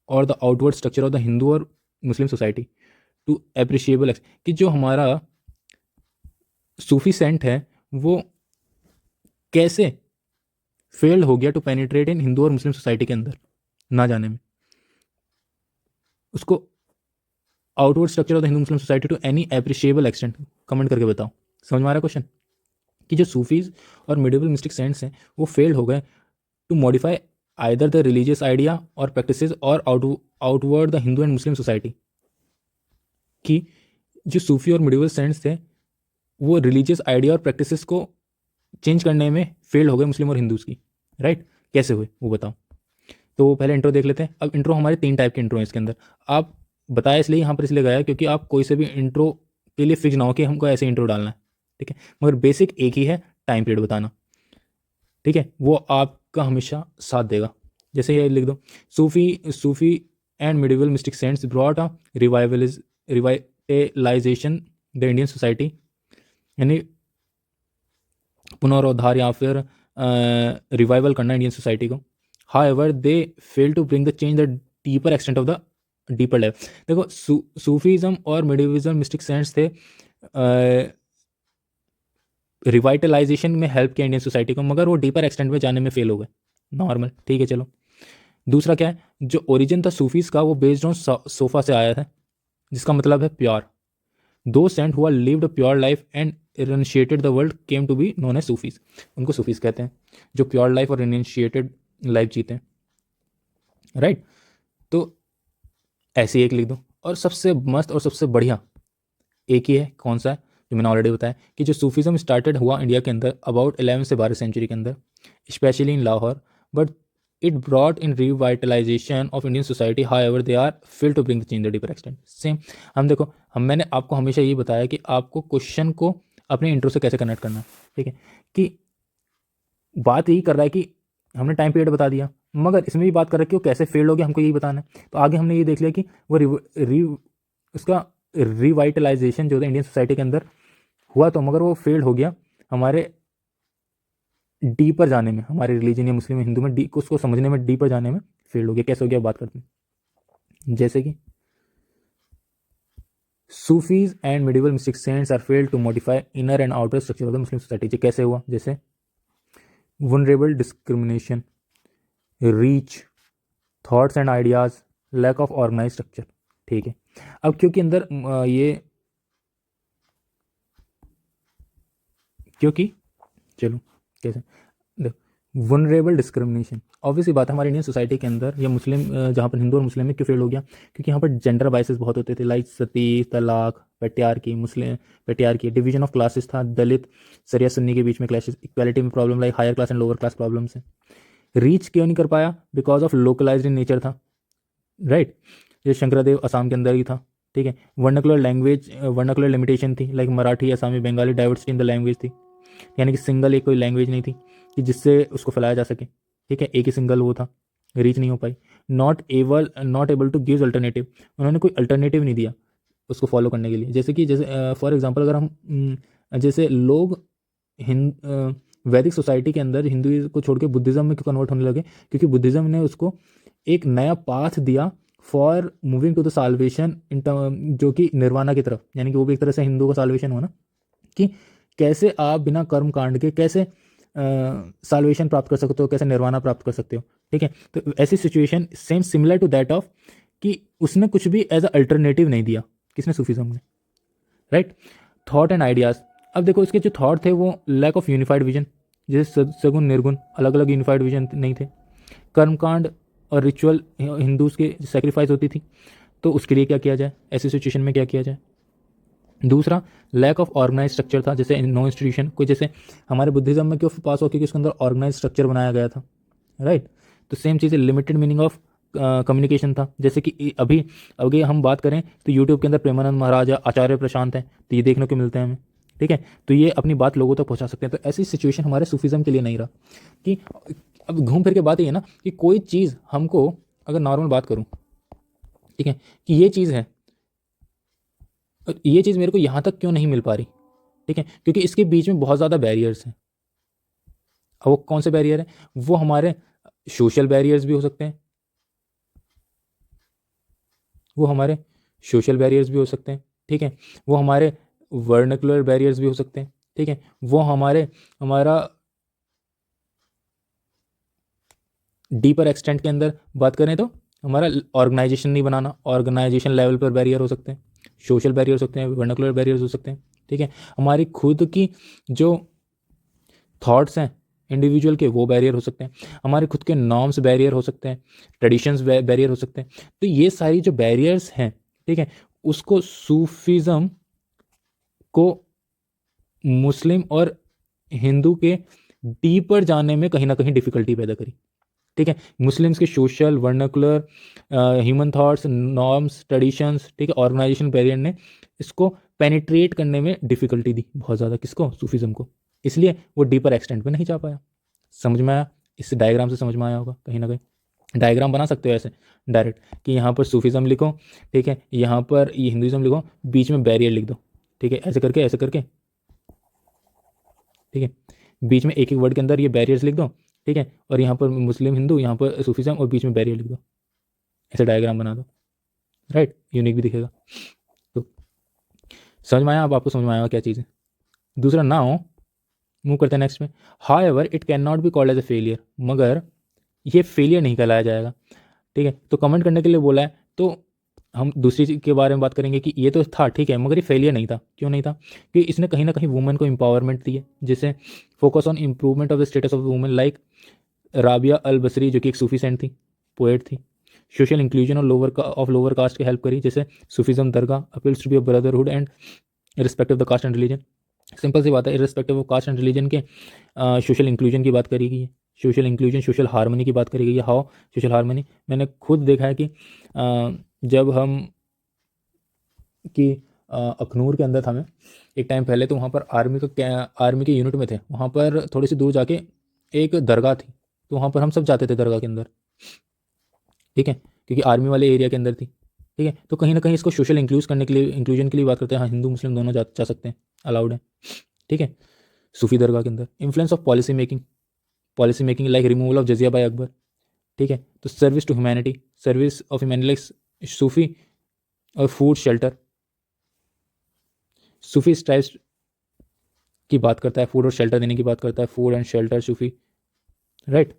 और the outward structure of the Hindu और मुस्लिम सोसाइटी टू एप्रिशिएबल, कि जो हमारा सूफी सेंट है वो कैसे फेल्ड हो गया टू पेनिट्रेट इन हिंदू और मुस्लिम सोसाइटी के अंदर ना जाने में, उसको outward structure of the Hindu Muslim society to any appreciable extent. Comment करके बताओ, समझ में आ रहा है क्वेश्चन? कि जो सूफीज और मिडिवल मिस्टिक सेंट्स हैं वो फेल्ड हो गए to modify either the religious idea और प्रैक्टिसेस और outward the Hindu and Muslim society. कि जो सूफी और मिडिवल सेंट्स थे वो रिलीजियस आइडिया और प्रैक्टिसेस को चेंज करने में फेल हो गए मुस्लिम और हिंदूज़ की, राइट? कैसे हुए वो बताओ। तो पहले इंट्रो देख लेते हैं। अब इंट्रो हमारे 3 टाइप के इंट्रो हैं इसके अंदर। आप बताया इसलिए यहाँ पर इसलिए गया क्योंकि आप कोई से भी इंट्रो के लिए फिक्स ना हो कि हमको ऐसे इंट्रो डालना है, ठीक है, मगर बेसिक एक ही है, टाइम पीरियड बताना, ठीक है, वो आपका हमेशा साथ देगा। जैसे ये लिख दो, Sufi and medieval mystic saints brought a revitalisation the Indian society, यानी पुनरुद्धार या फिर रिवाइवल करना इंडियन सोसाइटी को। However they fail to bring the change the deeper extent of the deeper level. देखो सूफीज़म और मिडिवलिज्म मिस्टिक सेंट्स थे, रिवाइटलाइजेशन में हेल्प किया इंडियन सोसाइटी को, मगर वो डीपर एक्सटेंट में जाने में फेल हो गए। नॉर्मल, ठीक है, चलो। दूसरा क्या है, जो ओरिजिन था सूफीज़ का वो बेस्ड ऑन सोफा से आया था, जिसका मतलब है प्योर। दो सेंट हुआ lived pure life and initiated the world came to be known as Sufis. उनको सूफीज कहते हैं, जो प्योर लाइफ और इनिशिएटेड लाइफ जीते हैं, राइट? तो ऐसे एक लिख दो। और सबसे मस्त और सबसे बढ़िया एक ही है, कौन सा है, जो मैंने ऑलरेडी बताया कि जो सूफीज़म स्टार्टेड हुआ इंडिया के अंदर अबाउट 11 से 12 सेंचुरी के अंदर, specially in Lahore, but it brought in revitalization of Indian society. However they are fail to bring the change the deeper extent. Same हम देखो, मैंने आपको हमेशा ये बताया कि आपको क्वेश्चन को अपने इंट्रो से कैसे कनेक्ट करना है, ठीक है, कि बात यही कर रहा है कि हमने टाइम पीरियड बता दिया, मगर इसमें भी बात कर रहा है कि वो कैसे फेल हो गया, हमको यही बताना है। तो आगे हमने ये देख लिया कि वो उसका रिवाइटलाइजेशन जो था इंडियन सोसाइटी के अंदर हुआ, तो मगर वो फेल हो गया हमारे डीपर जाने में, हमारे रिलीजन या मुस्लिम हिंदू में उसको समझने में डीपर जाने में फेल हो गया। कैसे हो गया बात करते हैं। जैसे कि Sufis and medieval mystic saints are failed to modify inner and outer structure of the Muslim society. कैसे हुआ, जैसे vulnerable discrimination, reach, thoughts and ideas, lack of organize structure, ठीक है। अब क्योंकि अंदर ये क्योंकि चलो कैसे देखो, वनरेबल डिस्क्रिमिनेशन ऑब्वियसली बात है हमारी इंडियन सोसाइटी के अंदर या मुस्लिम, जहाँ पर हिंदू और मुस्लिम में क्यों फेल हो गया, क्योंकि यहाँ पर जेंडर बाइसेस बहुत होते थे, like sati, talaq, patriarchy, Muslim patriarchy, division of classes था, दलित, सरिया सुन्नी के बीच में क्लैशेस, इक्वालिटी में problem, like higher class and lower class problems है। रीच क्यों नहीं कर पाया, because of localized in nature था, राइट? ये शंकरदेव असम के अंदर ही था, ठीक है। वर्नाकुलर लैंग्वेज, वर्नाकुलर लिमिटेशन थी, like Marathi, Assamese, Bengali, diversity in the language थी, यानी कि सिंगल एक कोई लैंग्वेज नहीं थी कि जिससे उसको फैलाया जा सके, ठीक है, एक ही सिंगल वो था, रीच नहीं हो पाई। Not able to give alternative, उन्होंने कोई अल्टरनेटिव नहीं दिया उसको फॉलो करने के लिए। जैसे कि जैसे फॉर एग्जांपल अगर हम जैसे लोग वैदिक सोसाइटी के अंदर हिंदू को छोड़ के बुद्धिज़्म में क्यों कन्वर्ट होने लगे, क्योंकि बुद्धिज़्म ने उसको एक नया पाथ दिया for moving to the salvation in term, जो कि निर्वाणा की तरफ, यानी कि वो भी एक तरह से हिंदू का साल्वेशन हुआ ना, कि कैसे आप बिना कर्म कांड के कैसे साल्वेशन प्राप्त कर सकते हो, कैसे निर्वाणा प्राप्त कर सकते हो, ठीक है। तो ऐसी situation same similar to that of कि उसने कुछ भी एज अ अल्टरनेटिव नहीं दिया, किसने, सूफीज़म ने, राइट? थॉट एंड आइडियाज़, अब देखो इसके जो थॉट थे वो लैक ऑफ यूनिफाइड विजन, जैसे सगुन निर्गुण अलग अलग यूनिफाइड विजन नहीं थे, कर्मकांड और रिचुअल हिंदूज के सेक्रीफाइस होती थी, तो उसके लिए क्या किया जाए, ऐसी सिचुएशन में क्या किया जाए। दूसरा, लैक ऑफ ऑर्गेनाइज स्ट्रक्चर था, जैसे नो इंस्टीट्यूशन, कोई जैसे हमारे बुद्धिज्म में क्यों पास हो, क्योंकि उसके अंदर ऑर्गेनाइज स्ट्रक्चर बनाया गया था, राइट। तो सेम चीज़ है, लिमिटेड मीनिंग ऑफ कम्युनिकेशन था, जैसे कि अभी अगर हम बात करें तो यूट्यूब के अंदर प्रेमानंद महाराज, आचार्य प्रशांत हैं, तो ये देखने को मिलते हैं हमें, ठीक है। तो ये अपनी बात लोगों तक पहुंचा सकते हैं। तो ऐसी सिचुएशन हमारे सूफिज्म के लिए नहीं रहा कि अब घूम फिर के बात ये है ना कि कोई चीज़ हमको, अगर नॉर्मल बात करूं, ठीक है, कि ये चीज़ है और ये चीज़ मेरे को यहाँ तक क्यों नहीं मिल पा रही, ठीक है, क्योंकि इसके बीच में बहुत ज़्यादा बैरियर्स हैं। अब वो कौन से बैरियर हैं, वो हमारे सोशल बैरियर्स भी हो सकते हैं, वो हमारे सोशल बैरियर्स भी हो सकते हैं, ठीक है, वो हमारे वर्नाकुलर बैरियर्स भी हो सकते हैं, ठीक है, वो हमारा डीपर एक्सटेंट के अंदर बात करें तो हमारा ऑर्गेनाइजेशन नहीं बनाना, ऑर्गेनाइजेशन लेवल पर बैरियर हो सकते हैं, सोशल बैरियर हो सकते हैं, वर्नाकुलर बैरियर्स हो सकते हैं, ठीक है। हमारी खुद की जो थॉट्स हैं इंडिविजुअल के, वो बैरियर हो सकते हैं, हमारे खुद के नॉर्म्स बैरियर हो सकते हैं, ट्रेडिशंस बैरियर हो सकते हैं। तो ये सारी जो बैरियर्स हैं, ठीक है, उसको सूफिज्म को मुस्लिम और हिंदू के डीपर जाने में कहीं ना कहीं डिफिकल्टी पैदा करी, ठीक है। मुस्लिम्स के social, vernacular, human thoughts, norms, traditions, ठीक है, ऑर्गेनाइजेशन बैरियर ने इसको पेनिट्रेट करने में डिफिकल्टी दी बहुत ज़्यादा, किसको, सूफिज्म को, इसलिए वो डीपर एक्सटेंट पे नहीं जा पाया। समझ में आया, इस डायग्राम से समझ में आया होगा कहीं ना कहीं। डायग्राम बना सकते हो ऐसे डायरेक्ट कि यहाँ पर सूफिज्म लिखो, ठीक है, यहाँ पर ये हिंदुइज्म लिखो, बीच में बैरियर लिख दो, ठीक है, ऐसे करके, ठीक है, बीच में एक एक वर्ड के अंदर ये बैरियर्स लिख दो, ठीक है, और यहाँ पर मुस्लिम हिंदू, यहाँ पर सूफिज्म, और बीच में बैरियर लिख दो, ऐसे डायग्राम बना दो, राइट, यूनिक भी दिखेगा। तो समझ में आया, अब आपको समझ में आया क्या चीज़ है। दूसरा, नाउ मूव करते हैं नेक्स्ट में। However it cannot be called as a failure, मगर ये फेलियर नहीं कहलाया जाएगा, ठीक है। तो कमेंट करने के लिए बोला है, तो हम दूसरी चीज़ के बारे में बात करेंगे कि ये तो था, ठीक है, मगर ये फेलियर नहीं था। क्यों नहीं था, क्योंकि इसने कहीं ना कहीं वुमेन को एम्पावरमेंट दी है, जिसे focus on improvement of the status of women, like Rabia al Basri, जो कि एक सूफी सेंट थी, पोएट थी। सोशल इंक्लूजन और लोअर कास्ट की हेल्प करी, जैसे Sufism dargah appeals to be a brotherhood and respect of the caste and religion. Simple सी बात है, irrespective of caste and religion के सोशल इंक्लूजन की बात करी गई है, सोशल इंक्लूजन, सोशल हारमोनी की बात करी गई है। हाउ सोशल हारमोनी, मैंने खुद देखा है कि जब हम कि अखनूर के अंदर था मैं एक टाइम पहले, तो वहाँ पर आर्मी के यूनिट में थे, वहाँ पर थोड़ी सी दूर जाके एक दरगाह थी, तो वहाँ पर हम सब जाते थे दरगाह के अंदर, ठीक है, क्योंकि आर्मी वाले एरिया के अंदर थी, ठीक है। तो कहीं ना कहीं इसको सोशल इंक्लूजन के लिए बात करते हैं। हाँ, हिंदू मुस्लिम दोनों जा सकते हैं, अलाउड है, ठीक है। सूफी दरगाह के अंदर influence of policy making like removal of jizya by Akbar, ठीक है। तो service to humanity, service of humanity like Sufi और फूड शेल्टर, सूफी स्ट्राइव्स की बात करता है, फूड और शेल्टर देने की बात करता है, food and shelter Sufi, right,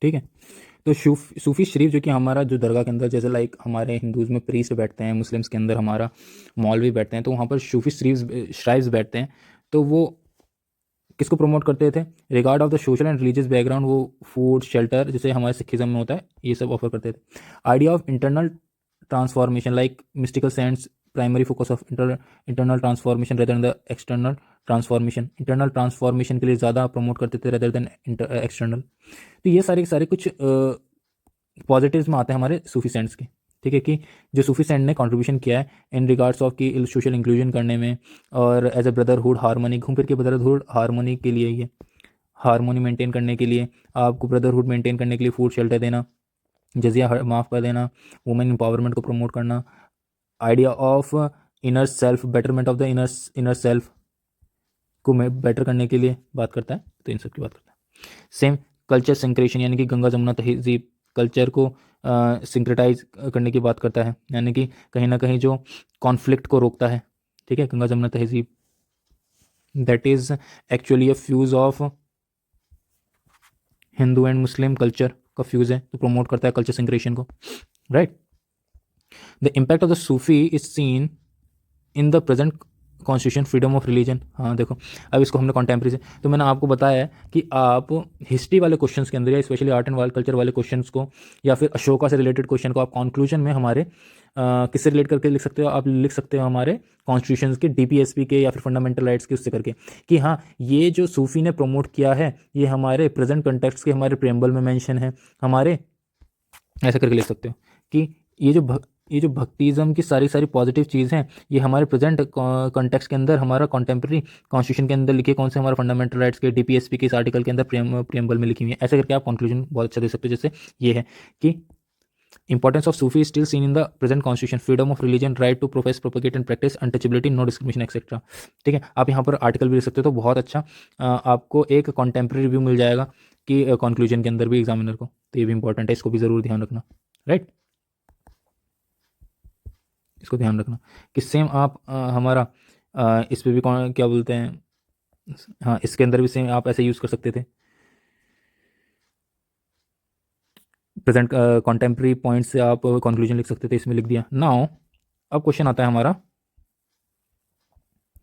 ठीक है। तो सूफी शरीफ, जो कि हमारा जो दरगाह के अंदर, जैसे लाइक हमारे हिंदूज में प्रीस्ट बैठते हैं, मुस्लिम्स के अंदर हमारा मौलवी बैठते हैं, तो वहाँ पर सूफी श्राइव्स बैठते हैं, तो वो किसको प्रमोट करते थे, regard of the social and religious background, वो फूड शेल्टर जैसे हमारे सिखिज्म में होता है, ये सब ऑफर करते थे। Idea of internal transformation like mystical sense, primary focus of internal transformation rather than the external transformation, internal transformation के लिए ज़्यादा प्रमोट करते थे रेदर देन एक्सटर्नल। तो ये सारे के सारे कुछ पॉजिटिव्स में आते हैं हमारे सूफी सेंट्स के, ठीक है, कि जो सूफी सेंट ने कंट्रीब्यूशन किया है इन रिगार्ड्स ऑफ की सोशल इंक्लूजन करने में, और एज ए ब्रदरहुड हारमोनी, घूम फिर के ब्रदरहुड हारमोनी के लिए, ये हारमोनी मेंटेन करने के लिए, आपको ब्रदरहुड मेंटेन करने के लिए फूड शेल्टर देना, जजिया माफ़ कर देना, वुमेन एम्पावरमेंट को प्रमोट करना, idea of inner self, betterment of the inner self को बेटर करने के लिए बात करता है। तो इन सब की बात करता है। सेम कल्चर सिंक्रेशन, यानी कि गंगा जमुना तहजीब कल्चर को सिंक्रेटाइज करने की बात करता है, यानी कि कहीं ना कहीं जो कॉन्फ्लिक्ट को रोकता है, ठीक है, गंगा जमुना तहजीब, that is actually a fuse of Hindu and Muslim culture का फ्यूज है, तो प्रमोट करता है कल्चर सिंक्रेशन को, right. The impact of the Sufi is seen in the present constitution, freedom of religion. हाँ देखो, अब इसको हमने कॉन्टेम्प्रेरी से, तो मैंने आपको बताया है कि आप हिस्ट्री वाले क्वेश्चंस के अंदर या specially art and world culture वाले क्वेश्चंस को या फिर अशोका से रिलेटेड क्वेश्चन को आप कंक्लूजन में हमारे किससे रिलेट करके लिख सकते हो, आप लिख सकते हो हमारे कॉन्स्टिट्यूशन के, डीपीएसपी के, या फिर फंडामेंटल राइट्स के, उससे करके कि हाँ ये जो सूफी ने प्रमोट किया है ये हमारे प्रेजेंट कंटेक्स्ट के हमारे प्रेम्बल में मेंशन है हमारे, ऐसा करके लिख सकते हो कि ये जो भक्तिज़म की सारी सारी पॉजिटिव चीज़ हैं ये हमारे प्रेजेंट कॉन्टेक्स्ट के अंदर हमारा कॉन्टेम्प्रेरी कॉन्स्टिट्यूशन के अंदर लिखे कौन से हमारे फंडामेंटल राइट्स के डीपीएसपी के इस आर्टिकल के अंदर प्रियम्बल में लिखी हुई है। ऐसे करके आप कंक्लूजन बहुत अच्छा दे सकते हो। जैसे ये है कि importance of Sufi still seen in the present constitution, freedom of religion, right to profess, propagate and practice, untouchability, no discrimination etcetera. ठीक है, आप यहाँ पर आर्टिकल भी लिख सकते हो, तो बहुत अच्छा आपको एक कॉन्टेम्प्रेरी रिव्यू मिल जाएगा कि कंक्लूजन के अंदर भी एग्जामिनर को, तो ये भी इंपॉर्टेंट है, इसको भी ज़रूर ध्यान रखना। राइट, इसको ध्यान रखना कि सेम आप हमारा इस पे भी क्या बोलते हैं, हाँ इसके अंदर भी सेम आप ऐसे यूज़ कर सकते थे, प्रेजेंट कॉन्टेम्प्रेरी पॉइंट से आप कंक्लूजन लिख सकते थे, इसमें लिख दिया। नाउ अब क्वेश्चन आता है हमारा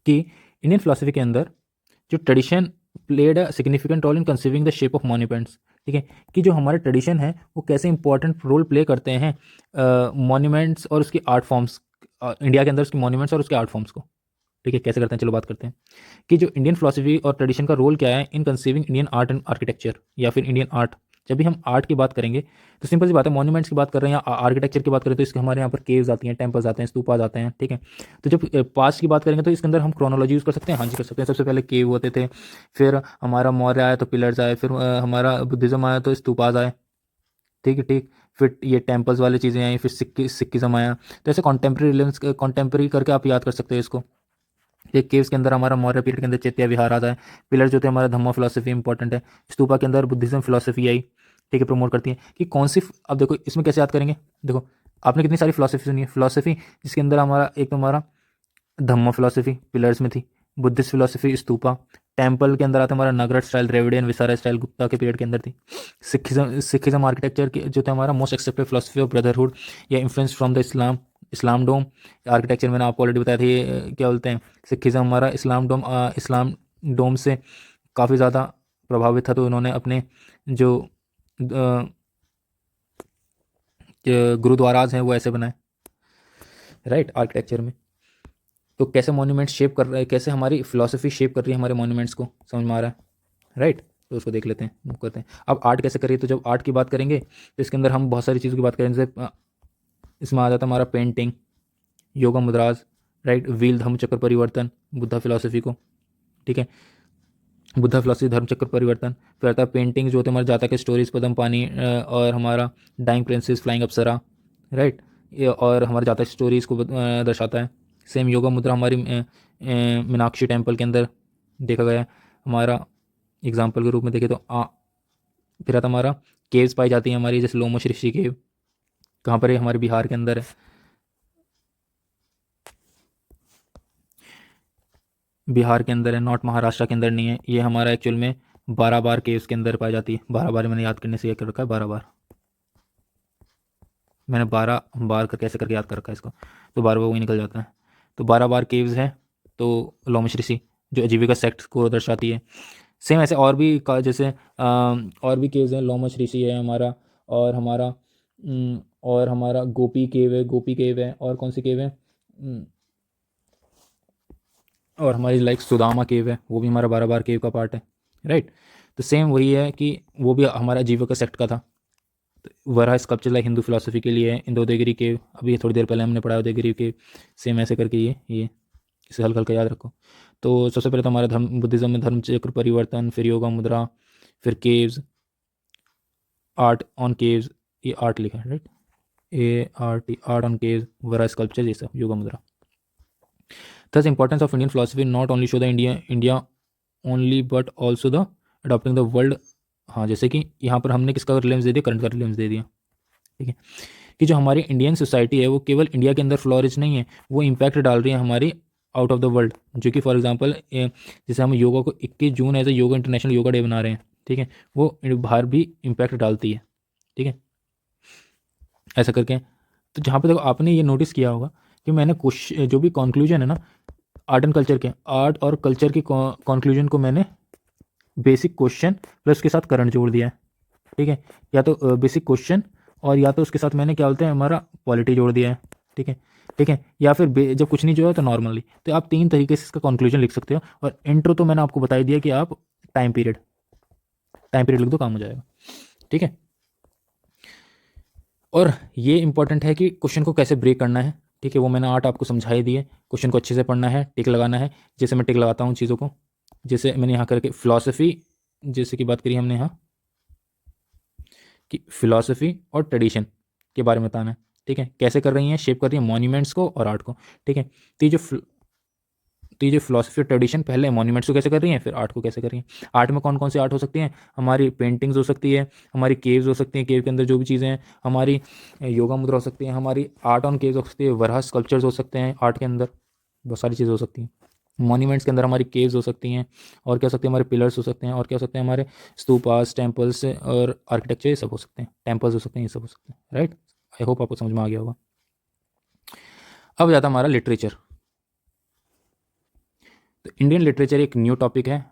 कि इंडियन फिलोसफी के अंदर जो tradition played a significant role in conceiving the shape of monuments. ठीक है, कि जो हमारे ट्रेडिशन है वो कैसे इंपॉर्टेंट रोल प्ले करते हैं मॉन्यूमेंट्स और उसकी आर्ट फॉर्म्स, इंडिया के अंदर उसकी मॉन्यूमेंट्स और उसके आर्ट फॉर्म्स को। ठीक है, कैसे करते हैं, चलो बात करते हैं कि जो इंडियन फिलोसफी और ट्रेडिशन का रोल क्या है in conceiving Indian art and architecture, या फिर इंडियन आर्ट। जब भी हम आर्ट की बात करेंगे तो सिंपल सी बात है, मॉन्यूमेंट्स की बात कर रहे हैं या आर्किटेक्चर की बात करें तो इसके हमारे यहाँ पर केव्स आती हैं, टेम्पल्स आते हैं, स्तूपास आते हैं। ठीक है, तो जब पास्ट की बात करेंगे तो इसके अंदर हम क्रोनोलॉजी यूज़ कर सकते हैं। हाँ जी कर सकते हैं। सबसे पहले केव होते थे, फिर हमारा मौर्य आया तो पिलर्स आए, फिर हमारा बुद्धिज़्म आया तो स्तूपास आए। ठीक है, ठीक, फिर ये टेम्पल्स वाली चीज़ें आई, फिर सिक्किज़म आया। तो ऐसे कॉन्टेम्प्रेरी करके आप याद कर सकते हैं इसको। एक केव्स के अंदर हमारा मौर्य पीरियड के अंदर चैत्य विहार आता है, पिलर जो थे हमारा धम्म फिलोसफी इंपॉर्टेंट है, स्तूपा के अंदर बुद्धिज्म फिलोसफी आई। ठीक है, प्रमोट करती है कि कौन सी, अब देखो इसमें कैसे याद करेंगे, देखो आपने कितनी सारी फिलोसफी सुनी है, फिलोसफी जिसके अंदर हमारा एक तो हमारा धम्म फिलोसफी पिलर्स में थी, बुद्धिस्ट फिलोसफी स्तूपा, टेम्पल के अंदर आता हमारा Nagara style, Dravidian Vesara style Gupta के पीरियड के अंदर थी, सिखिज्म आर्किटेक्चर के जो था हमारा most accepted philosophy of brotherhood या influence from the Islam dome architecture. मैंने आपको ऑलरेडी बताया था, ये क्या बोलते हैं, सिखिज्म हमारा इस्लाम डोम से काफ़ी ज़्यादा प्रभावित था, तो उन्होंने अपने जो गुरुद्वाराज हैं वो ऐसे बनाए। राइट, आर्किटेक्चर में तो कैसे मॉन्यूमेंट्स शेप कर रहा है, कैसे हमारी फिलोसफी शेप कर रही है हमारे मॉन्यूमेंट्स को, समझ में आ रहा है। राइट, तो उसको देख लेते हैं, वो करते हैं। अब आर्ट कैसे करिए, तो जब आर्ट की बात करेंगे तो इसके अंदर हम बहुत सारी चीज़ों की बात करें, जैसे इसमें आ जाता है हमारा पेंटिंग, योगा मुद्राज, राइट, व्हील धर्म चक्र परिवर्तन, बुद्धा फिलोसफी को। ठीक है, बुद्धा फिलोसफी धर्म चक्र परिवर्तन, फिर आता है पेंटिंग जो होते हैं हमारे जातक के स्टोरीज, पदम पानी और हमारा डाइंग प्रिंसेस, फ्लाइंग अप्सरा। राइट, और हमारे जातक स्टोरीज को दर्शाता है। सेम योगा मुद्रा हमारी मीनाक्षी टेम्पल के अंदर देखा गया है, हमारा एग्जाम्पल के रूप में देखें तो फिर आता हमारा केव्स पाई जाती हैं हमारी, जैसे लोमश ऋषि केव, कहाँ पर है, हमारे बिहार के अंदर है। बिहार के अंदर है, नॉट महाराष्ट्र के अंदर नहीं है। ये हमारा एक्चुअल में 12 बार केव्स के अंदर पाई जाती है। 12 बार मैंने याद करने से याद कर रखा है, 12 बार मैंने 12 बार कर कैसे करके याद कर रखा है इसको, तो 12 बार वही निकल जाता है। तो 12 बार केव्स है, तो लोमश ऋषि जो आजीविका सेक्ट को दर्शाती है। सेम ऐसे और भी जैसे और भी केव्स हैं, लोमश ऋषि है हमारा, और हमारा गोपी केव है, गोपी केव है, और कौन सी केव है, और हमारी लाइक सुदामा केव है, वो भी हमारा 12 बार केव का पार्ट है। राइट, तो सेम वही है कि वो भी हमारा आजीविका सेक्ट का था। तो Varaha sculpture like Hindu philosophy के लिए है, इंदो उदयगिरी केव, अभी थोड़ी देर पहले हमने पढ़ा उदयगिरी केव। सेम ऐसे करके ये इसे हल्का हल्का याद रखो। तो सबसे पहले तो हमारा धर्म, बुद्धिज्म में धर्म चक्र परिवर्तन, फिर योगा मुद्रा, फिर केव्स, आर्ट ऑन केव्स, ये आर्ट लिखा है, right, art on caves, Varaha sculpture, ये सब योगा मुद्रा। Thus, importance of Indian philosophy not only show the India only but also the adopting the world। हाँ, जैसे कि यहाँ पर हमने किसका रिलेवेंस दे दिया, करंट का रिलेवेंस दे दिया। ठीक है, कि जो हमारी इंडियन सोसाइटी है वो केवल इंडिया के अंदर फ्लोरिश नहीं है, वो इम्पैक्ट डाल रही है हमारी आउट ऑफ द वर्ल्ड। जो कि फॉर एग्जांपल जैसे हम योगा को 21 June as a yoga international yoga day बना रहे हैं। ठीक है, वो बाहर भी इम्पैक्ट डालती है। ठीक है, ऐसा करके। तो जहाँ पे देखो आपने ये नोटिस किया होगा कि मैंने जो भी कंक्लूजन है ना, आर्ट एंड कल्चर के, आर्ट और कल्चर की कंक्लूजन को मैंने बेसिक क्वेश्चन प्लस उसके साथ करंट जोड़ दिया है, ठीक है। या तो बेसिक क्वेश्चन और या तो उसके साथ मैंने क्या बोलते हैं हमारा पॉलिटी जोड़ दिया है, ठीक है, ठीक है। या फिर जब कुछ नहीं जोड़ा तो नॉर्मली, तो आप 3 तरीके से इसका कंक्लूजन लिख सकते हो। और इंट्रो तो मैंने आपको बता ही दिया कि आप टाइम पीरियड लिख दो, काम हो जाएगा, ठीक है। और ये इंपॉर्टेंट है कि क्वेश्चन को कैसे ब्रेक करना है, ठीक है, वो मैंने 8 आपको समझा ही दिए। क्वेश्चन को अच्छे से पढ़ना है, टिक लगाना है, जैसे मैं टिक लगाता हूँ चीज़ों को, जैसे मैंने यहाँ करके फिलॉसफी, जैसे कि बात करी हमने यहाँ कि फिलॉसफी और ट्रेडिशन के बारे में बताना है, ठीक है, कैसे कर रही हैं, शेप कर रही हैं मॉन्यूमेंट्स को और आर्ट को, ठीक है। तो ये जो फिलॉसफी और ट्रेडिशन पहले मॉन्यूमेंट्स को कैसे कर रही हैं, फिर आर्ट को कैसे कर रही हैं। आर्ट में कौन कौन सी आर्ट हो सकती हैं, हमारी पेंटिंग्स हो सकती है, हमारी केव्स हो सकती हैं, केव के अंदर जो भी चीज़ें हैं, हमारी योगा मुद्रा हो सकती है, हमारी आर्ट ऑन केव्स हो सकती है, वरहा स्कल्पचर्स हो सकते हैं आर्ट के अंदर, बहुत सारी चीज़ें हो सकती हैं। मॉन्यूमेंट्स के अंदर हमारी केव्स हो सकती हैं, और क्या हो सकते हैं हमारे पिलर्स हो सकते हैं, और क्या हो सकते हैं हमारे स्तूपास, टेम्पल्स और आर्किटेक्चर, ये सब हो सकते हैं, टेम्पल्स हो सकते हैं, ये सब हो सकते हैं, राइट। आई होप आपको समझ में आ गया होगा। अब जाता हमारा लिटरेचर। तो इंडियन लिटरेचर एक न्यू टॉपिक है,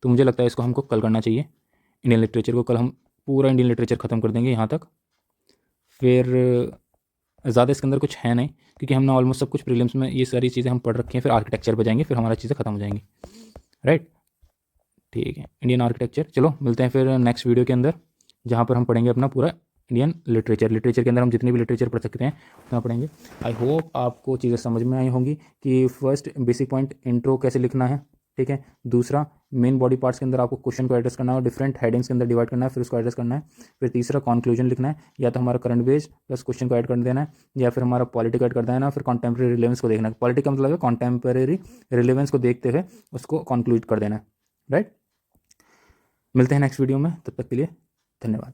तो मुझे लगता है इसको हमको कल करना चाहिए। इंडियन लिटरेचर को कल हम पूरा इंडियन लिटरेचर ख़त्म कर देंगे यहाँ तक। फिर ज़्यादा इसके अंदर कुछ है नहीं, क्योंकि हमने ऑलमोस्ट सब कुछ प्रीलिम्स में ये सारी चीज़ें हम पढ़ रखी हैं। फिर आर्किटेक्चर पर जाएंगे, फिर हमारा चीज़ें ख़त्म हो जाएंगी, राइट। ठीक है, इंडियन आर्किटेक्चर। चलो मिलते हैं फिर नेक्स्ट वीडियो के अंदर, जहाँ पर हम पढ़ेंगे अपना पूरा इंडियन लिटरेचर। लिटरेचर के अंदर हम जितनी भी लिटरेचर पढ़ सकते हैं उतना पढ़ेंगे। आई होप आपको चीज़ें समझ में आई होंगी कि फर्स्ट बेसिक पॉइंट इंट्रो कैसे लिखना है, ठीक है। दूसरा, मेन बॉडी पार्ट्स के अंदर आपको क्वेश्चन को एड्रेस करना है और डिफरेंट हेडिंग्स के अंदर डिवाइड करना है, फिर उसको एड्रेस करना है। फिर तीसरा, कंक्लूजन लिखना है, या तो हमारा करंट बेस्ड प्लस क्वेश्चन को ऐड कर देना है, या फिर हमारा पॉलिटी को ऐड कर देना है, फिर कॉन्टेम्प्रेरी रिलेवेंस को देखना है। पॉलिटी का मतलब है कॉन्टेम्प्रेरी रिलेवेंस को देखते हुए उसको कंक्लूड कर देना है, राइट। मिलते हैं नेक्स्ट वीडियो में, तब तक के लिए धन्यवाद।